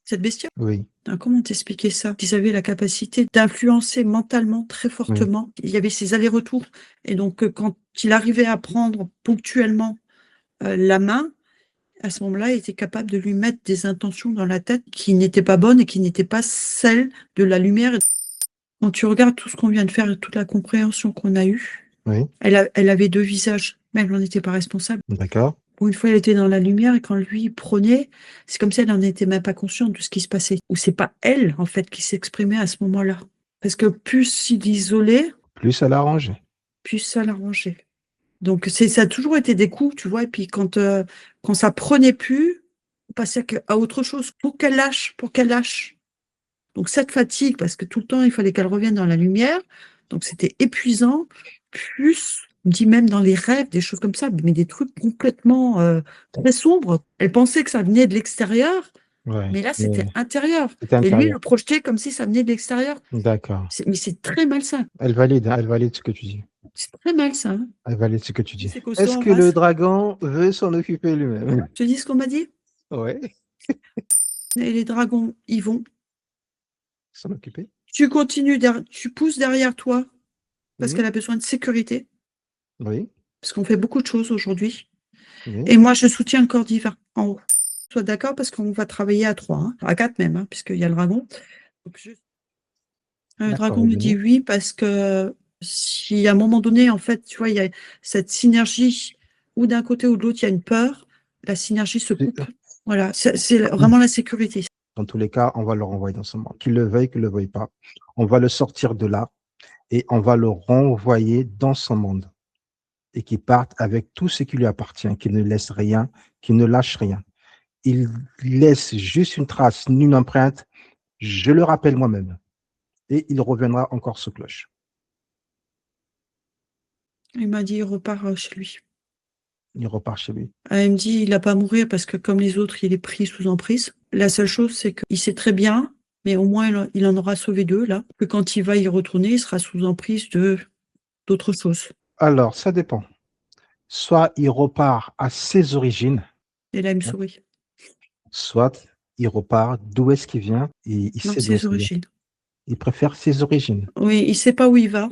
Cette bestiole? Oui. Comment t'expliquer ça? Ils avaient la capacité d'influencer mentalement très fortement. Il y avait ces allers-retours. Et donc, quand il arrivait à prendre ponctuellement la main, à ce moment-là, il était capable de lui mettre des intentions dans la tête qui n'étaient pas bonnes et qui n'étaient pas celles de la lumière. Quand tu regardes tout ce qu'on vient de faire et toute la compréhension qu'on a eue, elle avait deux visages, mais elle n'en était pas responsable. D'accord. Où une fois, elle était dans la lumière et quand lui il prenait, c'est comme si elle n'en était même pas consciente de ce qui se passait. Ou c'est pas elle, en fait, qui s'exprimait à ce moment-là. Parce que plus il isolait, plus ça l'arrangeait. Plus ça l'arrangeait. Donc, ça a toujours été des coups, tu vois. Et puis, quand ça prenait plus, on passait à autre chose pour qu'elle lâche, Donc, cette fatigue, parce que tout le temps, il fallait qu'elle revienne dans la lumière. Donc, c'était épuisant. Plus, on dit même dans les rêves, des choses comme ça, mais des trucs complètement très sombres. Elle pensait que ça venait de l'extérieur, mais là, c'était intérieur. Et lui, il le projetait comme si ça venait de l'extérieur. D'accord. Mais c'est très malsain. Elle valide ce que tu dis. C'est très malsain. Elle valide ce que tu dis. C'est Est-ce que le dragon veut s'en occuper lui-même? Je te dis ce qu'on m'a dit? Ouais. Et les dragons, ils vont. S'en occuper? Tu continues, tu pousses derrière toi, parce qu'elle a besoin de sécurité. Oui. Parce qu'on fait beaucoup de choses aujourd'hui. Oui. Et moi, je soutiens le corps divin en haut. Sois d'accord, parce qu'on va travailler à 3, hein, à 4 même, hein, puisqu'il y a le dragon. Donc, le dragon me dit oui, parce que si à un moment donné, en fait, tu vois, il y a cette synergie, ou d'un côté ou de l'autre, il y a une peur, la synergie se coupe. Voilà, c'est vraiment la sécurité. Dans tous les cas, on va le renvoyer dans ce monde. Qu'il le veuille, qu'il ne le veuille pas. On va le sortir de là et on va le renvoyer dans son monde. Et qu'il parte avec tout ce qui lui appartient, qu'il ne laisse rien, qu'il ne lâche rien. Il laisse juste une trace, une empreinte, je le rappelle moi-même. Et il reviendra encore sous cloche. Il m'a dit, il repart chez lui. Il repart chez lui. Il me dit, il n'a pas à mourir parce que comme les autres, il est pris sous emprise. La seule chose, c'est qu'il sait très bien, mais au moins il en aura sauvé 2, là, que quand il va y retourner, il sera sous emprise d'autres choses. Alors, ça dépend. Soit il repart à ses origines. Et là, il me sourit. Soit il repart d'où est-ce qu'il vient et il sait d'où est-ce qu'il vient. Il préfère ses origines. Oui, il ne sait pas où il va,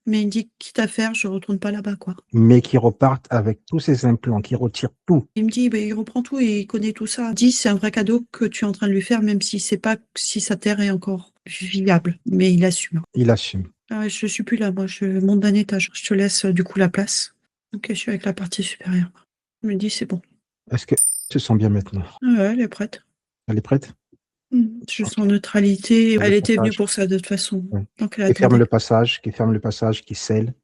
mais il dit, quitte à faire, je ne retourne pas là-bas, quoi. Mais qu'il reparte avec tous ses implants, qu'il retire tout. Il me dit, il reprend tout et il connaît tout ça. Il dit, c'est un vrai cadeau que tu es en train de lui faire, même s'il ne sait pas si sa terre est encore viable. Mais il assume. Il assume. Je ne suis plus là, moi, je monte d'un étage. Je te laisse du coup la place. Ok, je suis avec la partie supérieure. Il me dit, c'est bon. Est-ce que tu te sens bien maintenant? Ouais, elle est prête. Elle est prête? Je sens neutralité. Elle était venue pour ça de toute façon. Ouais. Donc qui ferme le passage, qui scelle,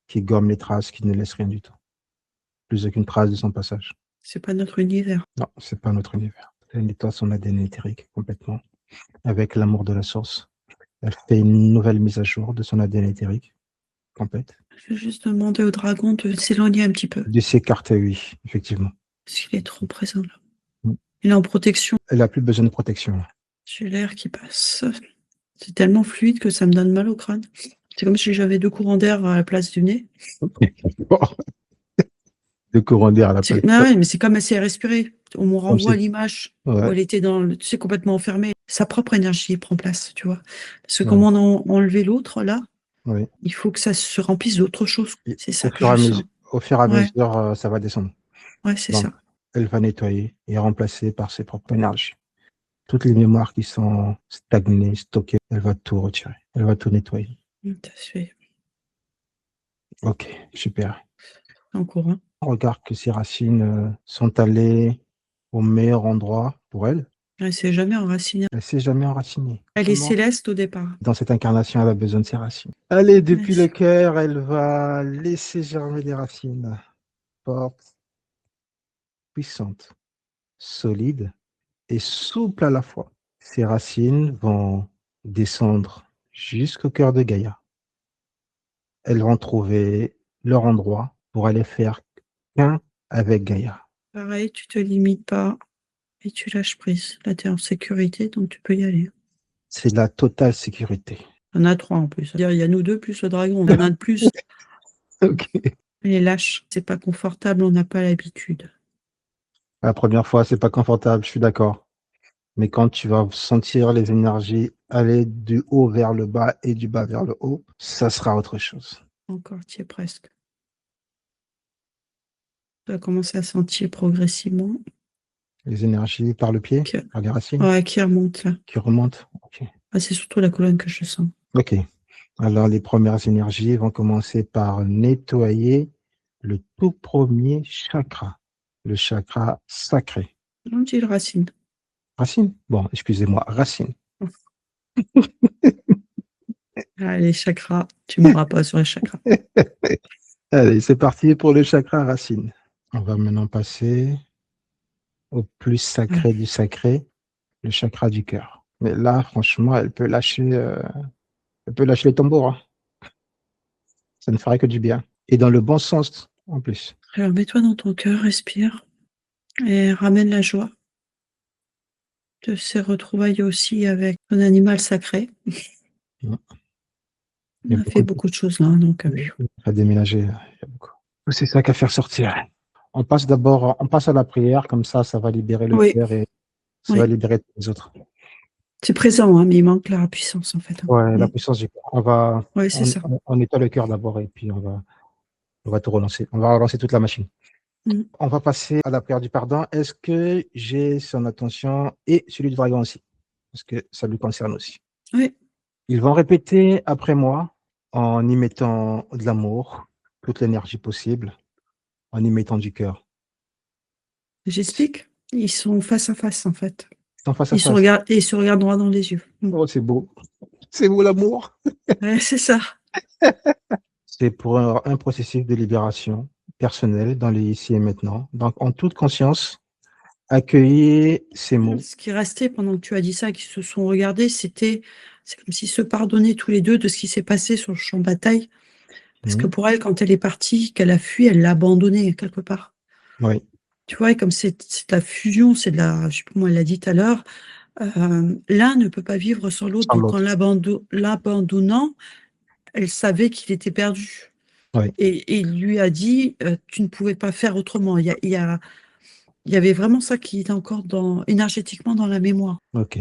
qui gomme les traces, qui ne laisse rien du tout. Plus aucune trace de son passage. C'est pas notre univers. Non, c'est pas notre univers. Elle nettoie son ADN éthérique complètement. Avec l'amour de la source. Elle fait une nouvelle mise à jour de son ADN éthérique. Complète. Je vais juste demander au dragon de s'éloigner un petit peu. De s'écarter, oui, effectivement. Parce qu'il est trop présent là. Il est en protection. Elle n'a plus besoin de protection. J'ai l'air qui passe. C'est tellement fluide que ça me donne mal au crâne. C'est comme si j'avais 2 courants d'air à la place du nez. 2 courants d'air à la place. Non, mais c'est comme elle s'est respirée. On me renvoie l'image où elle était complètement enfermée. Sa propre énergie prend place, tu vois. Parce que comme on a enlevé l'autre, là, il faut que ça se remplisse d'autre chose. C'est ça que je sens. Au fur et à mesure, ça va descendre. Ouais, c'est ça. Elle va nettoyer et remplacer par ses propres énergies. Toutes les mémoires qui sont stagnées, stockées, elle va tout retirer. Elle va tout nettoyer. Ok, super. En courant. On regarde que ces racines sont allées au meilleur endroit pour elle. Elle s'est jamais enracinée. Elle s'est jamais enracinée. Elle est céleste au départ. Dans cette incarnation, elle a besoin de ses racines. Allez, depuis le cœur, elle va laisser germer des racines fortes, puissantes, solides et souples à la fois. Ces racines vont descendre jusqu'au cœur de Gaïa. Elles vont trouver leur endroit pour aller faire qu'un avec Gaïa. Pareil, tu te limites pas et tu lâches prise. Là, tu es en sécurité, donc tu peux y aller. C'est la totale sécurité. On a 3 en plus. Il y a nous 2 plus le dragon. On en a de plus. Ok. Les lâches, c'est pas confortable, on n'a pas l'habitude. La première fois, c'est pas confortable, je suis d'accord. Mais quand tu vas sentir les énergies aller du haut vers le bas et du bas vers le haut, ça sera autre chose. Encore, tu y es presque. Tu vas commencer à sentir progressivement. Les énergies par le pied, par les racines? Ouais, qui remontent là. Qui remontent? Ok. Ah, c'est surtout la colonne que je sens. Ok. Alors, les premières énergies vont commencer par nettoyer le tout premier chakra, le chakra sacré. On dit le racine. Racine? Bon, excusez-moi, racine. Ah, les chakras, tu m'auras pas sur les chakras. Allez, c'est parti pour le chakra racine. On va maintenant passer au plus sacré du sacré, le chakra du cœur. Mais là, franchement, elle peut lâcher les tambours. Hein. Ça ne ferait que du bien. Et dans le bon sens, en plus. Alors, mets-toi dans ton cœur, respire et ramène la joie de ces retrouvailles aussi avec ton animal sacré. On a fait beaucoup de choses là, donc. À déménager, il y a beaucoup. C'est ça qu'à faire sortir. On passe à la prière, comme ça va libérer le cœur et ça va libérer les autres. C'est présent, hein, mais il manque la puissance en fait. Ouais, la puissance du cœur. On nettoie le cœur d'abord et puis on va tout relancer. On va relancer toute la machine. On va passer à la prière du pardon. Est-ce que j'ai son attention et celui du dragon aussi? Parce que ça lui concerne aussi. Oui. Ils vont répéter après moi en y mettant de l'amour, toute l'énergie possible, en y mettant du cœur. J'explique. Ils sont face à face en fait. Ils sont face à face. Ils se regardent droit dans les yeux. Oh, c'est beau. C'est beau l'amour. Ouais, c'est ça. C'est pour un processus de libération personnelle dans les ici et maintenant. Donc, en toute conscience, accueillir ces mots. Ce qui restait pendant que tu as dit ça, qu'ils se sont regardés, c'est comme s'ils se pardonnaient tous les deux de ce qui s'est passé sur le champ de bataille. Parce que pour elle, quand elle est partie, qu'elle a fui, elle l'a abandonné quelque part. Oui. Tu vois, comme c'est de la fusion, c'est de la, je sais pas comment elle l'a dit tout à l'heure, l'un ne peut pas vivre sans l'autre. Donc, en l'abandonnant, elle savait qu'il était perdu. Oui. Et il lui a dit, tu ne pouvais pas faire autrement. Il y avait vraiment ça qui était encore énergétiquement dans la mémoire. Ok.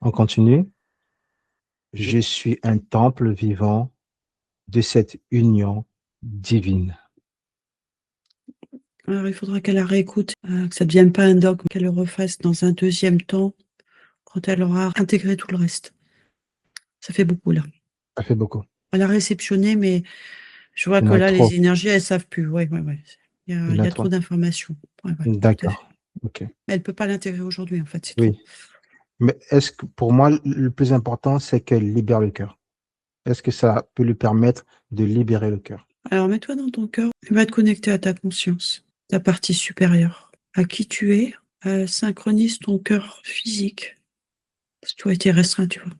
On continue. Je suis un temple vivant de cette union divine. Alors, il faudra qu'elle la réécoute, que ça ne devienne pas un dogme, qu'elle le refasse dans un deuxième temps, quand elle aura intégré tout le reste. Ça fait beaucoup, là. Ça fait beaucoup. Elle a réceptionné, mais je vois que là, les énergies, elles ne savent plus. Ouais. Il y a trop d'informations. D'accord. Ok. Mais elle ne peut pas l'intégrer aujourd'hui, en fait. Oui. Mais est-ce que pour moi, le plus important, c'est qu'elle libère le cœur? Est-ce que ça peut lui permettre de libérer le cœur? Alors, mets-toi dans ton cœur, tu vas te connecter à ta conscience, ta partie supérieure, à qui tu es, synchronise ton cœur physique, parce que tu as été restreint, tu vois.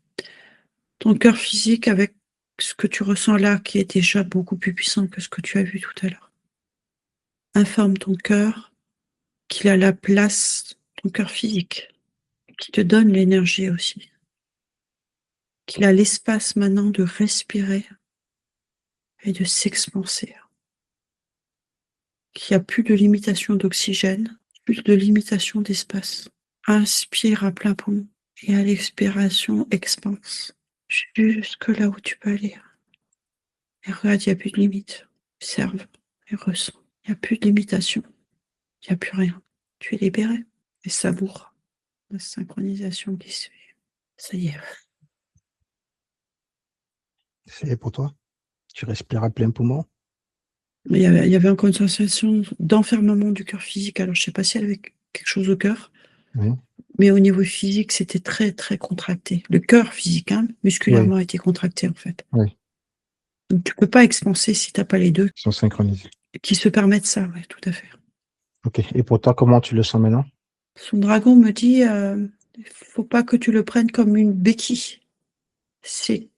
Ton cœur physique avec ce que tu ressens là, qui est déjà beaucoup plus puissant que ce que tu as vu tout à l'heure. Informe ton cœur qu'il a la place, ton cœur physique, qui te donne l'énergie aussi, qu'il a l'espace maintenant de respirer et de s'expanser, qu'il n'y a plus de limitation d'oxygène, plus de limitation d'espace. Inspire à plein poumon et à l'expiration, expanse jusque là où tu peux aller. Et regarde, il n'y a plus de limite. Observe et ressens. Il n'y a plus de limitation. Il n'y a plus rien. Tu es libéré. Et savoure la synchronisation qui se fait. Ça y est. C'est pour toi? Tu respires à plein poumon? Il y avait encore une sensation d'enfermement du cœur physique. Alors, je ne sais pas si elle avait quelque chose au cœur. Oui. Mais au niveau physique, c'était très, très contracté. Le cœur physique, hein, musculairement, Oui. était contracté, en fait. Oui. Donc, tu peux pas expanser si tu n'as pas les deux Ils sont synchronisés. qui se permettent ça, oui, tout à fait. Ok. Et pour toi, comment tu le sens maintenant? Son dragon me dit, faut pas que tu le prennes comme une béquille. C'est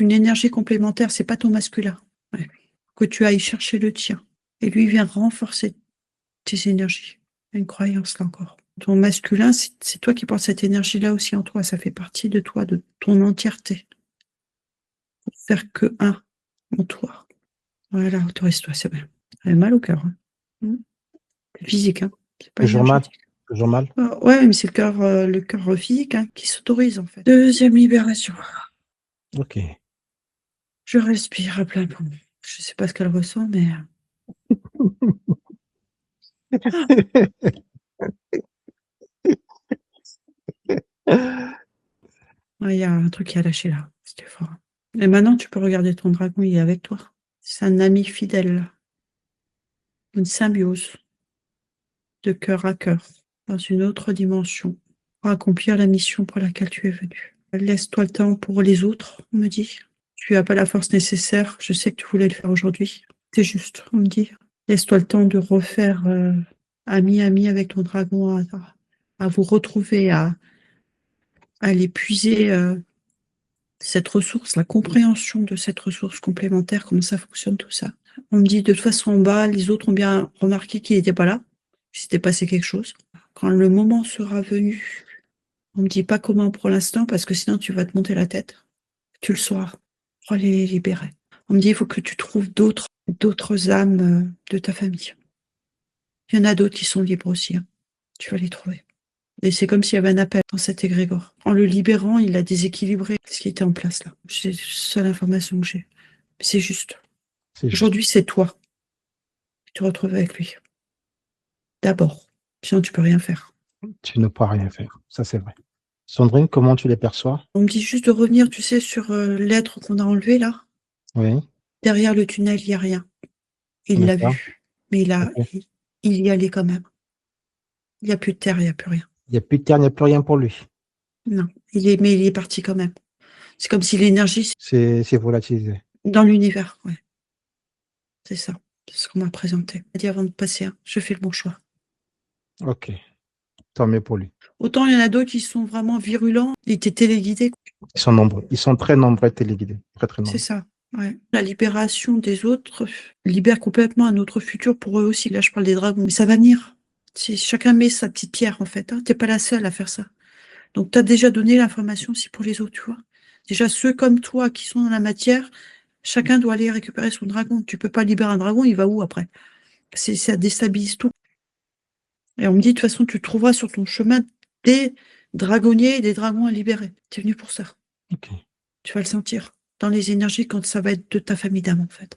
une énergie complémentaire, c'est pas ton masculin. Ouais. Que tu ailles chercher le tien. Et lui vient renforcer tes énergies. Une croyance là encore. Ton masculin, c'est toi qui portes cette énergie-là aussi en toi. Ça fait partie de toi, de ton entièreté. Pour faire que un en toi. Voilà, autorise-toi, c'est bien. Elle a mal au cœur. Hein. C'est physique, hein. C'est pas Toujours mal? énergétique. Toujours mal? Ouais, mais c'est le cœur physique hein, qui s'autorise en fait. Deuxième libération. Ok. Je respire à plein poumon. Je sais pas ce qu'elle ressent, mais il y a un truc qui a lâché là. C'était fort. Et maintenant, tu peux regarder ton dragon, il est avec toi. C'est un ami fidèle. Une symbiose de cœur à cœur, dans une autre dimension, pour accomplir la mission pour laquelle tu es venu. Laisse-toi le temps pour les autres, on me dit. Tu n'as pas la force nécessaire. Je sais que tu voulais le faire aujourd'hui. C'est juste, on me dit. Laisse-toi le temps de refaire ami avec ton dragon, à vous retrouver, à l'épuiser, cette ressource, la compréhension de cette ressource complémentaire, comment ça fonctionne tout ça. On me dit de toute façon en bas, les autres ont bien remarqué qu'il n'était pas là, qu'il s'était passé quelque chose. Quand le moment sera venu, on me dit pas comment pour l'instant, parce que sinon tu vas te monter la tête. Tu le sauras. Pour aller les libérer. On me dit il faut que tu trouves d'autres âmes de ta famille. Il y en a d'autres qui sont libres aussi. Hein. Tu vas les trouver. Et c'est comme s'il y avait un appel dans cet égrégore. En le libérant, il a déséquilibré ce qui était en place là. C'est la seule information que j'ai. C'est juste. C'est juste. Aujourd'hui, c'est toi. Tu te retrouves avec lui. D'abord. Sinon, tu peux rien faire. Tu ne pourras rien faire. Ça, c'est vrai. Sandrine, comment tu les perçois? On me dit juste de revenir, tu sais, sur l'être qu'on a enlevé là. Oui. Derrière le tunnel, il n'y a rien. Il l'a D'accord. vu. Mais Ok. il y allait quand même. Il n'y a plus de terre, il n'y a plus rien. Il n'y a plus de terre, il n'y a plus rien pour lui. Non. Mais il est parti quand même. C'est comme si l'énergie, C'est volatilisé. dans l'univers, ouais. C'est ça. C'est ce qu'on m'a présenté. Il a dit avant de passer, hein, je fais le bon choix. Ok. Tant mieux pour lui. Autant il y en a d'autres qui sont vraiment virulents, ils étaient téléguidés. Ils sont nombreux. Ils sont très nombreux téléguidés. Très, très C'est nombreux. ça. Ouais. La libération des autres libère complètement un autre futur pour eux aussi. Là, je parle des dragons. Mais ça va venir. Chacun met sa petite pierre, en fait. Hein. Tu n'es pas la seule à faire ça. Donc, tu as déjà donné l'information aussi pour les autres, tu vois. Déjà, ceux comme toi qui sont dans la matière, chacun doit aller récupérer son dragon. Tu peux pas libérer un dragon, il va où après? Ça déstabilise tout. Et on me dit, de toute façon, tu trouveras sur ton chemin des dragonniers et des dragons à libérer. Tu es venu pour ça. Ok. Tu vas le sentir dans les énergies quand ça va être de ta famille d'âme, en fait.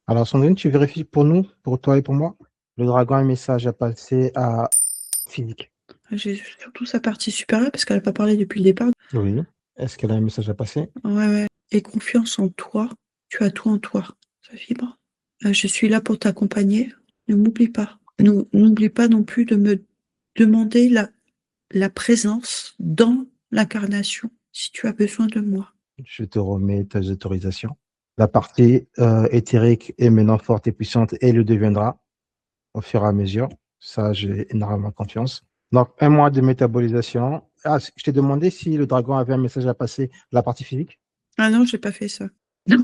Alors, Sandrine, tu vérifies pour nous, pour toi et pour moi. Le dragon a un message à passer à physique. J'ai surtout sa partie supérieure parce qu'elle n'a pas parlé depuis le départ. Oui. Est-ce qu'elle a un message à passer? Ouais, ouais. Et confiance en toi. Tu as tout en toi. Ça vibre. Je suis là pour t'accompagner. Ne m'oublie pas. N'oublie pas non plus de me demander la présence dans l'incarnation si tu as besoin de moi. Je te remets tes autorisations. La partie éthérique est maintenant forte et puissante et le deviendra au fur et à mesure. Ça, j'ai énormément confiance. Donc, 1 mois de métabolisation. Ah, je t'ai demandé si le dragon avait un message à passer à la partie physique. Ah non, j'ai pas fait ça. Non.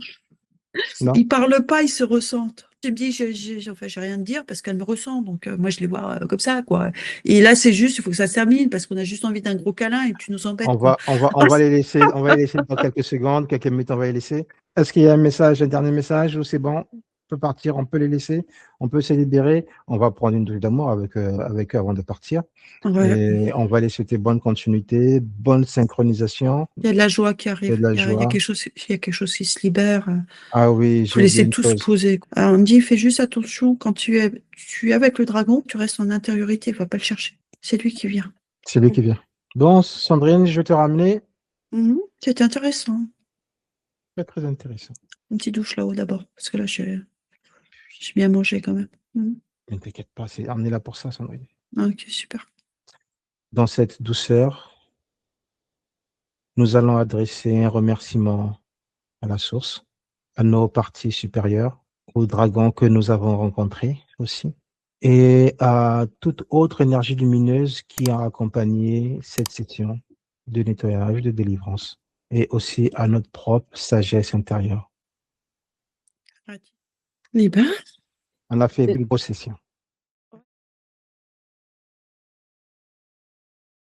Non? Ils parlent pas, ils se ressentent. Je me dis, enfin, j'ai rien à dire parce qu'elle me ressent. Donc, moi, je les vois comme ça, quoi. Et là, c'est juste, il faut que ça se termine parce qu'on a juste envie d'un gros câlin et tu nous embêtes, quoi. On va les laisser, on va les laisser dans quelques secondes, quelques minutes, on va les laisser. Est-ce qu'il y a un message, un dernier message ou c'est bon? On peut partir, on peut les laisser, on peut se libérer. On va prendre une douche d'amour avec eux avant de partir. Ouais. Et on va les souhaiter bonne continuité, bonne synchronisation, Il y a de la joie qui et arrive. de la Il y a joie. quelque chose qui se libère. Ah oui, Faut j'ai oublié laisser une tout se chose. poser. Alors, on me dit, fais juste attention quand tu es avec le dragon, tu restes en intériorité, va pas le chercher. C'est lui qui vient. C'est lui qui vient. Bon, Sandrine, je vais te ramener. C'était intéressant. Très, très intéressant. Une petite douche là-haut d'abord, parce que là, j'ai bien mangé quand même. Ne t'inquiète pas, on est là pour ça, Sandrine. Ok, super. Dans cette douceur, nous allons adresser un remerciement à la source, à nos parties supérieures, aux dragons que nous avons rencontrés aussi, et à toute autre énergie lumineuse qui a accompagné cette session de nettoyage, de délivrance, et aussi à notre propre sagesse intérieure. Eh ben, On a fait une grosse session.